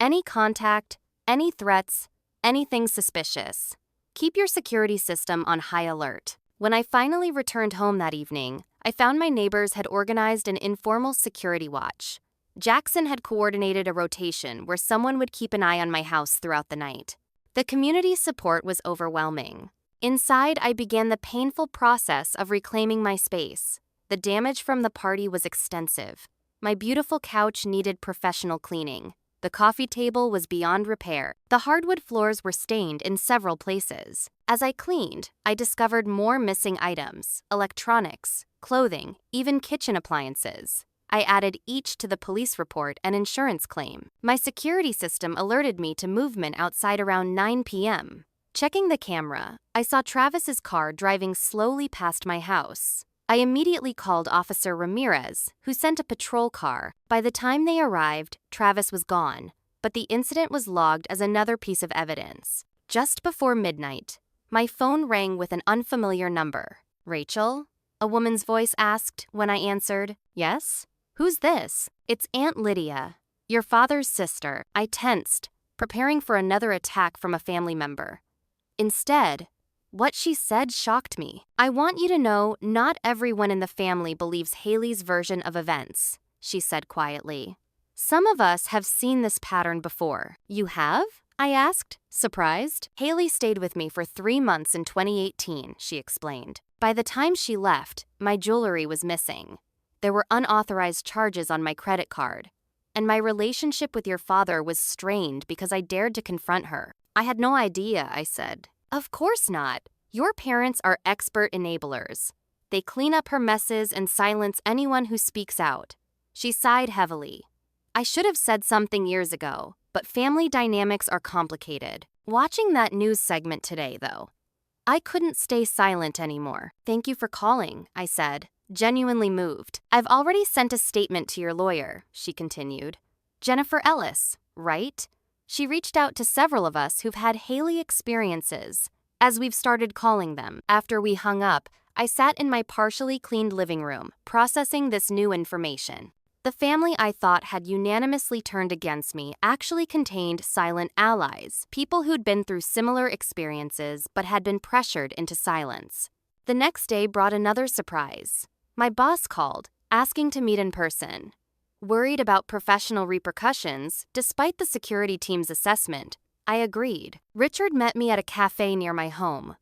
Any contact, any threats, anything suspicious. Keep your security system on high alert. When I finally returned home that evening, I found my neighbors had organized an informal security watch. Jackson had coordinated a rotation where someone would keep an eye on my house throughout the night. The community support was overwhelming. Inside, I began the painful process of reclaiming my space. The damage from the party was extensive. My beautiful couch needed professional cleaning. The coffee table was beyond repair. The hardwood floors were stained in several places. As I cleaned, I discovered more missing items: electronics, clothing, even kitchen appliances. I added each to the police report and insurance claim. My security system alerted me to movement outside around 9 p.m. Checking the camera, I saw Travis's car driving slowly past my house. I immediately called Officer Ramirez, who sent a patrol car. By the time they arrived, Travis was gone, but the incident was logged as another piece of evidence. Just before midnight, my phone rang with an unfamiliar number. Rachel? A woman's voice asked when I answered. Yes? Who's this? It's Aunt Lydia, your father's sister. I tensed, preparing for another attack from a family member. Instead, what she said shocked me. I want you to know not everyone in the family believes Haley's version of events, she said quietly. Some of us have seen this pattern before. You have? I asked, surprised. Haley stayed with me for 3 months in 2018, she explained. By the time she left, my jewelry was missing. There were unauthorized charges on my credit card, and my relationship with your father was strained because I dared to confront her. I had no idea, I said. Of course not. Your parents are expert enablers. They clean up her messes and silence anyone who speaks out. She sighed heavily. I should have said something years ago, but family dynamics are complicated. Watching that news segment today, though, I couldn't stay silent anymore. Thank you for calling, I said, genuinely moved. I've already sent a statement to your lawyer, she continued. Jennifer Ellis, right? She reached out to several of us who've had Haley experiences, as we've started calling them. After we hung up, I sat in my partially cleaned living room, processing this new information. The family I thought had unanimously turned against me actually contained silent allies, people who'd been through similar experiences but had been pressured into silence. The next day brought another surprise. My boss called, asking to meet in person. Worried about professional repercussions, despite the security team's assessment, I agreed. Richard met me at a cafe near my home.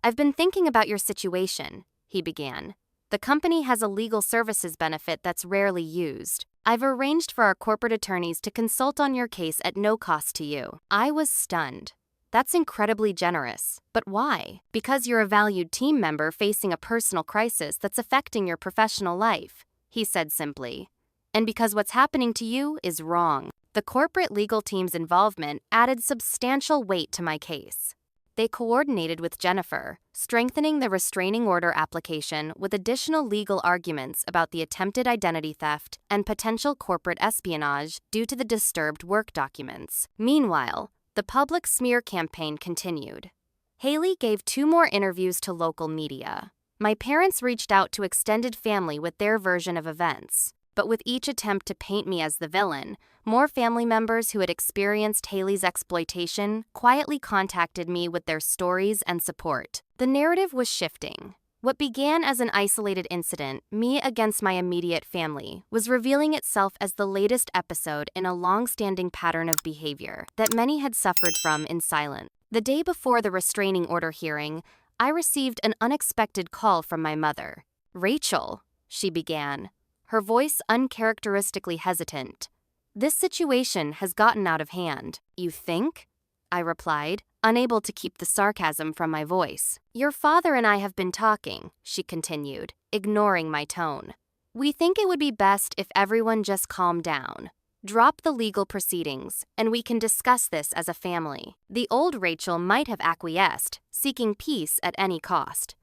I've been thinking about your situation, he began. The company has a legal services benefit that's rarely used. I've arranged for our corporate attorneys to consult on your case at no cost to you. I was stunned. That's incredibly generous. But why? Because you're a valued team member facing a personal crisis that's affecting your professional life, he said simply. And because what's happening to you is wrong. The corporate legal team's involvement added substantial weight to my case. They coordinated with Jennifer, strengthening the restraining order application with additional legal arguments about the attempted identity theft and potential corporate espionage due to the disturbed work documents. Meanwhile, the public smear campaign continued. Haley gave 2 more interviews to local media. My parents reached out to extended family with their version of events. But with each attempt to paint me as the villain, more family members who had experienced Haley's exploitation quietly contacted me with their stories and support. The narrative was shifting. What began as an isolated incident, me against my immediate family, was revealing itself as the latest episode in a long-standing pattern of behavior that many had suffered from in silence. The day before the restraining order hearing, I received an unexpected call from my mother. "Rachel," she began, her voice uncharacteristically hesitant. "This situation has gotten out of hand." "You think?" I replied, unable to keep the sarcasm from my voice. "Your father and I have been talking," she continued, ignoring my tone. "We think it would be best if everyone just calmed down. Drop the legal proceedings, and we can discuss this as a family." The old Rachel might have acquiesced, seeking peace at any cost.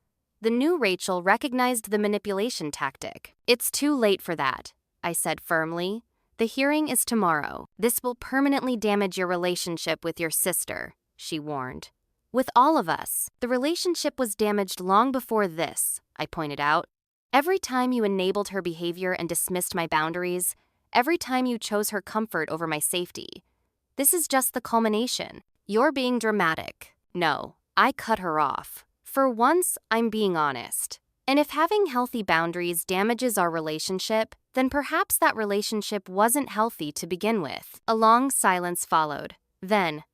The new Rachel recognized the manipulation tactic. "It's too late for that," I said firmly. "The hearing is tomorrow. This will permanently damage your relationship with your sister," she warned. "With all of us, the relationship was damaged long before this," I pointed out. "Every time you enabled her behavior and dismissed my boundaries, every time you chose her comfort over my safety. This is just the culmination. You're being dramatic." "No, I cut her off. For once, I'm being honest. And if having healthy boundaries damages our relationship, then perhaps that relationship wasn't healthy to begin with." A long silence followed. Then,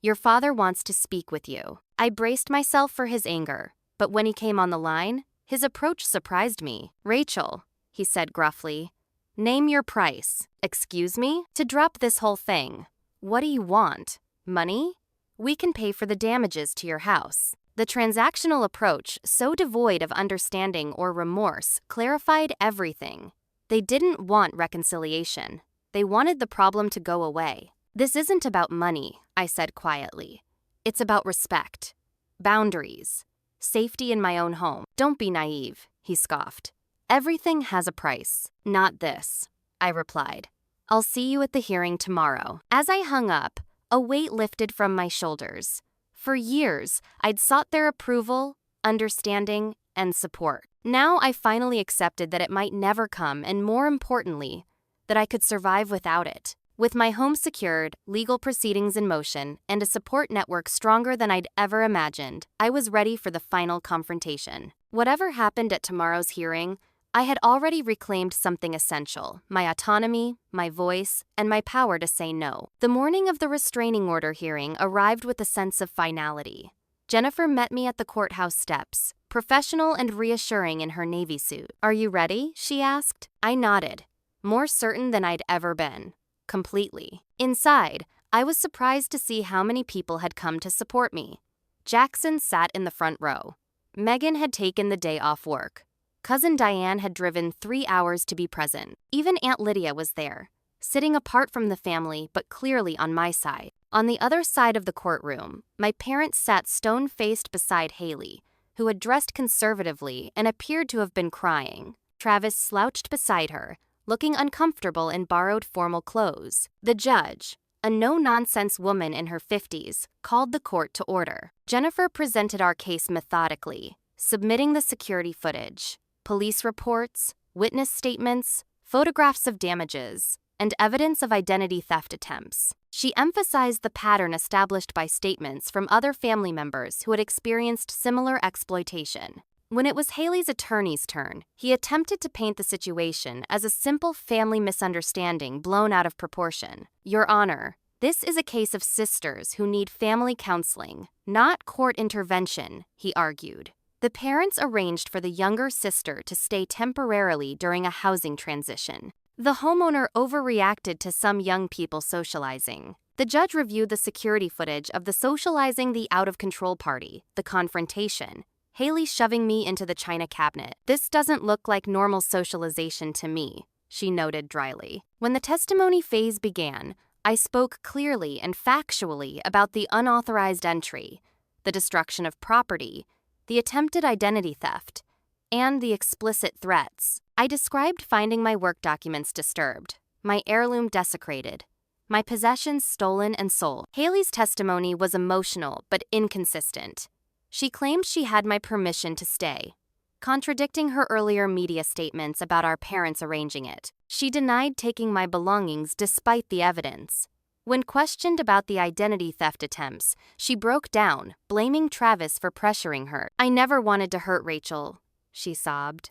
"Your father wants to speak with you." I braced myself for his anger, but when he came on the line, his approach surprised me. "Rachel," he said gruffly, "name your price." "Excuse me?" "To drop this whole thing. What do you want? Money? We can pay for the damages to your house." The transactional approach, so devoid of understanding or remorse, clarified everything. They didn't want reconciliation. They wanted the problem to go away. "This isn't about money," I said quietly. "It's about respect, boundaries, safety in my own home." "Don't be naive," he scoffed. "Everything has a price." "Not this," I replied. "I'll see you at the hearing tomorrow." As I hung up, a weight lifted from my shoulders. For years, I'd sought their approval, understanding, and support. Now I finally accepted that it might never come, and more importantly, that I could survive without it. With my home secured, legal proceedings in motion, and a support network stronger than I'd ever imagined, I was ready for the final confrontation. Whatever happened at tomorrow's hearing, I had already reclaimed something essential: my autonomy, my voice, and my power to say no. The morning of the restraining order hearing arrived with a sense of finality. Jennifer met me at the courthouse steps, professional and reassuring in her navy suit. "Are you ready?" she asked. I nodded, more certain than I'd ever been. Completely. Inside, I was surprised to see how many people had come to support me. Jackson sat in the front row. Megan had taken the day off work. Cousin Diane had driven 3 hours to be present. Even Aunt Lydia was there, sitting apart from the family but clearly on my side. On the other side of the courtroom, my parents sat stone-faced beside Haley, who had dressed conservatively and appeared to have been crying. Travis slouched beside her, looking uncomfortable in borrowed formal clothes. The judge, a no-nonsense woman in her 50s, called the court to order. Jennifer presented our case methodically, submitting the security footage, police reports, witness statements, photographs of damages, and evidence of identity theft attempts. She emphasized the pattern established by statements from other family members who had experienced similar exploitation. When it was Haley's attorney's turn, he attempted to paint the situation as a simple family misunderstanding blown out of proportion. "Your Honor, this is a case of sisters who need family counseling, not court intervention," he argued. The parents arranged for the younger sister to stay temporarily during a housing transition. The homeowner overreacted to some young people socializing. The judge reviewed the security footage of the socializing the out-of-control party, the confrontation, Haley shoving me into the china cabinet. "This doesn't look like normal socialization to me," she noted dryly. When the testimony phase began, I spoke clearly and factually about the unauthorized entry, the destruction of property, the attempted identity theft, and the explicit threats. I described finding my work documents disturbed, my heirloom desecrated, my possessions stolen and sold. Haley's testimony was emotional but inconsistent. She claimed she had my permission to stay, contradicting her earlier media statements about our parents arranging it. She denied taking my belongings despite the evidence. When questioned about the identity theft attempts, she broke down, blaming Travis for pressuring her. "I never wanted to hurt Rachel," she sobbed.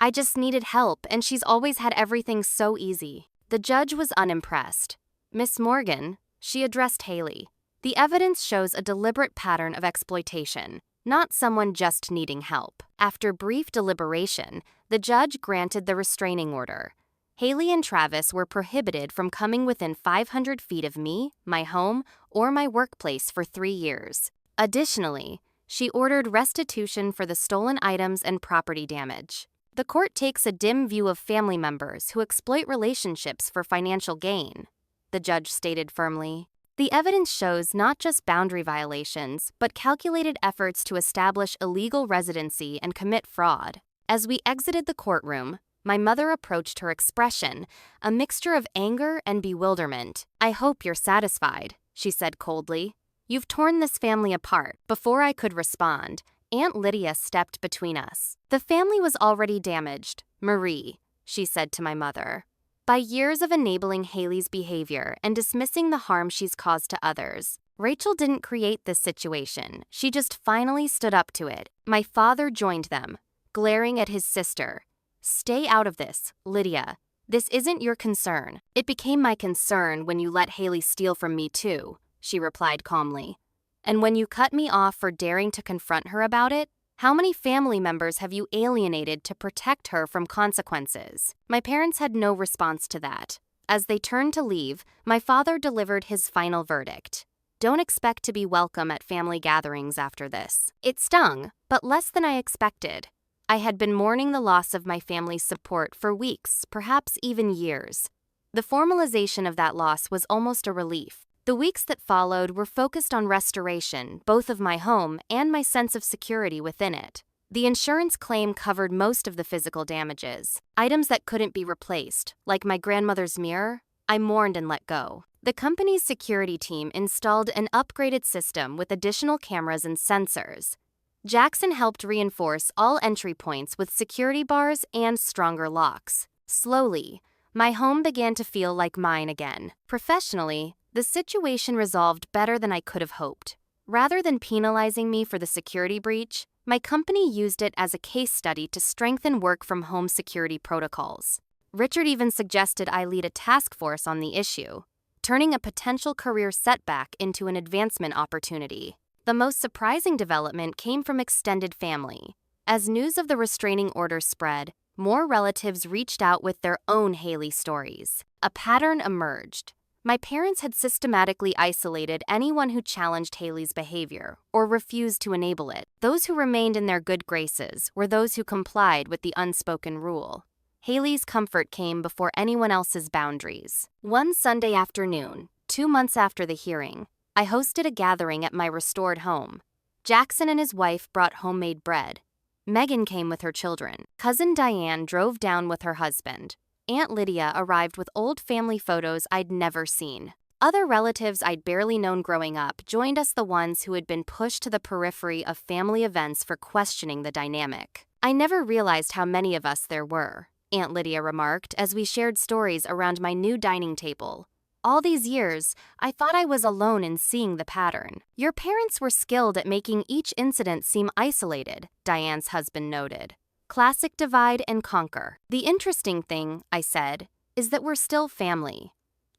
"I just needed help, and she's always had everything so easy." The judge was unimpressed. "Miss Morgan," she addressed Haley, "the evidence shows a deliberate pattern of exploitation, not someone just needing help." After brief deliberation, the judge granted the restraining order. Haley and Travis were prohibited from coming within 500 feet of me, my home, or my workplace for 3 years. Additionally, she ordered restitution for the stolen items and property damage. "The court takes a dim view of family members who exploit relationships for financial gain," the judge stated firmly. "The evidence shows not just boundary violations, but calculated efforts to establish illegal residency and commit fraud." As we exited the courtroom, my mother approached her expression, a mixture of anger and bewilderment. "I hope you're satisfied," she said coldly. "You've torn this family apart." Before I could respond, Aunt Lydia stepped between us. "The family was already damaged, Marie," she said to my mother, "by years of enabling Haley's behavior and dismissing the harm she's caused to others. Rachel didn't create this situation. She just finally stood up to it." My father joined them, glaring at his sister. "Stay out of this, Lydia. This isn't your concern." "It became my concern when you let Haley steal from me too," she replied calmly. "And when you cut me off for daring to confront her about it, how many family members have you alienated to protect her from consequences?" My parents had no response to that. As they turned to leave, my father delivered his final verdict. "Don't expect to be welcome at family gatherings after this." It stung, but less than I expected. I had been mourning the loss of my family's support for weeks, perhaps even years. The formalization of that loss was almost a relief. The weeks that followed were focused on restoration, both of my home and my sense of security within it. The insurance claim covered most of the physical damages. Items that couldn't be replaced, like my grandmother's mirror, I mourned and let go. The company's security team installed an upgraded system with additional cameras and sensors. Jackson helped reinforce all entry points with security bars and stronger locks. Slowly, my home began to feel like mine again. Professionally, the situation resolved better than I could have hoped. Rather than penalizing me for the security breach, my company used it as a case study to strengthen work-from-home security protocols. Richard even suggested I lead a task force on the issue, turning a potential career setback into an advancement opportunity. The most surprising development came from extended family. As news of the restraining order spread, more relatives reached out with their own Haley stories. A pattern emerged. My parents had systematically isolated anyone who challenged Haley's behavior or refused to enable it. Those who remained in their good graces were those who complied with the unspoken rule. Haley's comfort came before anyone else's boundaries. One Sunday afternoon, 2 months after the hearing, I hosted a gathering at my restored home. Jackson and his wife brought homemade bread. Megan came with her children. Cousin Diane drove down with her husband. Aunt Lydia arrived with old family photos I'd never seen. Other relatives I'd barely known growing up joined us, the ones who had been pushed to the periphery of family events for questioning the dynamic. "I never realized how many of us there were," Aunt Lydia remarked as we shared stories around my new dining table. "All these years, I thought I was alone in seeing the pattern." "Your parents were skilled at making each incident seem isolated," Diane's husband noted. "Classic divide and conquer." "The interesting thing," I said, "is that we're still family,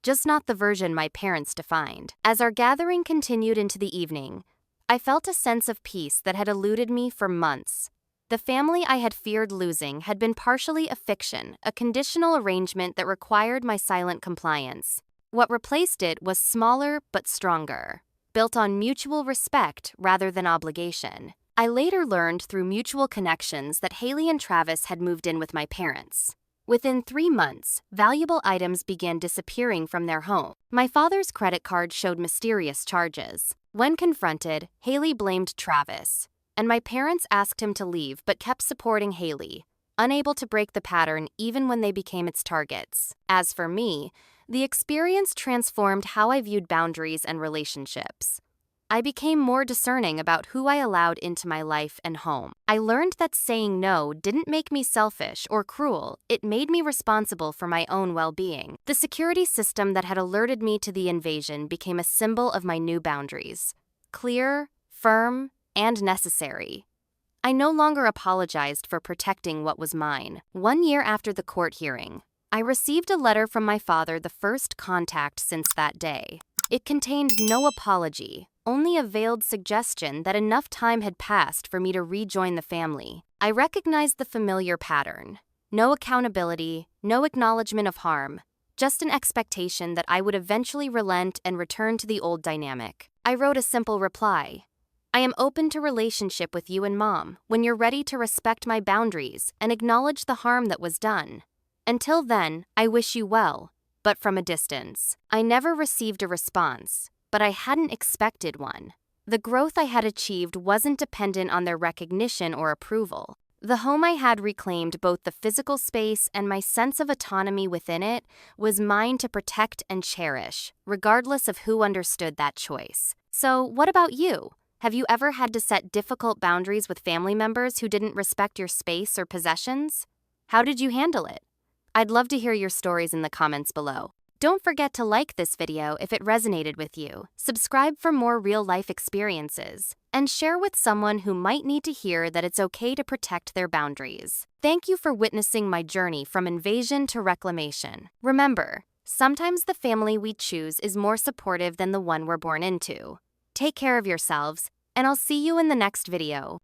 just not the version my parents defined." As our gathering continued into the evening, I felt a sense of peace that had eluded me for months. The family I had feared losing had been partially a fiction, a conditional arrangement that required my silent compliance. What replaced it was smaller but stronger, built on mutual respect rather than obligation. I later learned through mutual connections that Haley and Travis had moved in with my parents. Within 3 months, valuable items began disappearing from their home. My father's credit card showed mysterious charges. When confronted, Haley blamed Travis, and my parents asked him to leave but kept supporting Haley, unable to break the pattern even when they became its targets. As for me, the experience transformed how I viewed boundaries and relationships. I became more discerning about who I allowed into my life and home. I learned that saying no didn't make me selfish or cruel, it made me responsible for my own well-being. The security system that had alerted me to the invasion became a symbol of my new boundaries. Clear, firm, and necessary. I no longer apologized for protecting what was mine. 1 year after the court hearing, I received a letter from my father, the first contact since that day. It contained no apology, only a veiled suggestion that enough time had passed for me to rejoin the family. I recognized the familiar pattern. No accountability, no acknowledgement of harm, just an expectation that I would eventually relent and return to the old dynamic. I wrote a simple reply. I am open to relationship with you and Mom when you're ready to respect my boundaries and acknowledge the harm that was done. Until then, I wish you well, but from a distance. I never received a response, but I hadn't expected one. The growth I had achieved wasn't dependent on their recognition or approval. The home I had reclaimed both the physical space and my sense of autonomy within it was mine to protect and cherish, regardless of who understood that choice. So, what about you? Have you ever had to set difficult boundaries with family members who didn't respect your space or possessions? How did you handle it? I'd love to hear your stories in the comments below. Don't forget to like this video if it resonated with you, subscribe for more real-life experiences, and share with someone who might need to hear that it's okay to protect their boundaries. Thank you for witnessing my journey from invasion to reclamation. Remember, sometimes the family we choose is more supportive than the one we're born into. Take care of yourselves, and I'll see you in the next video.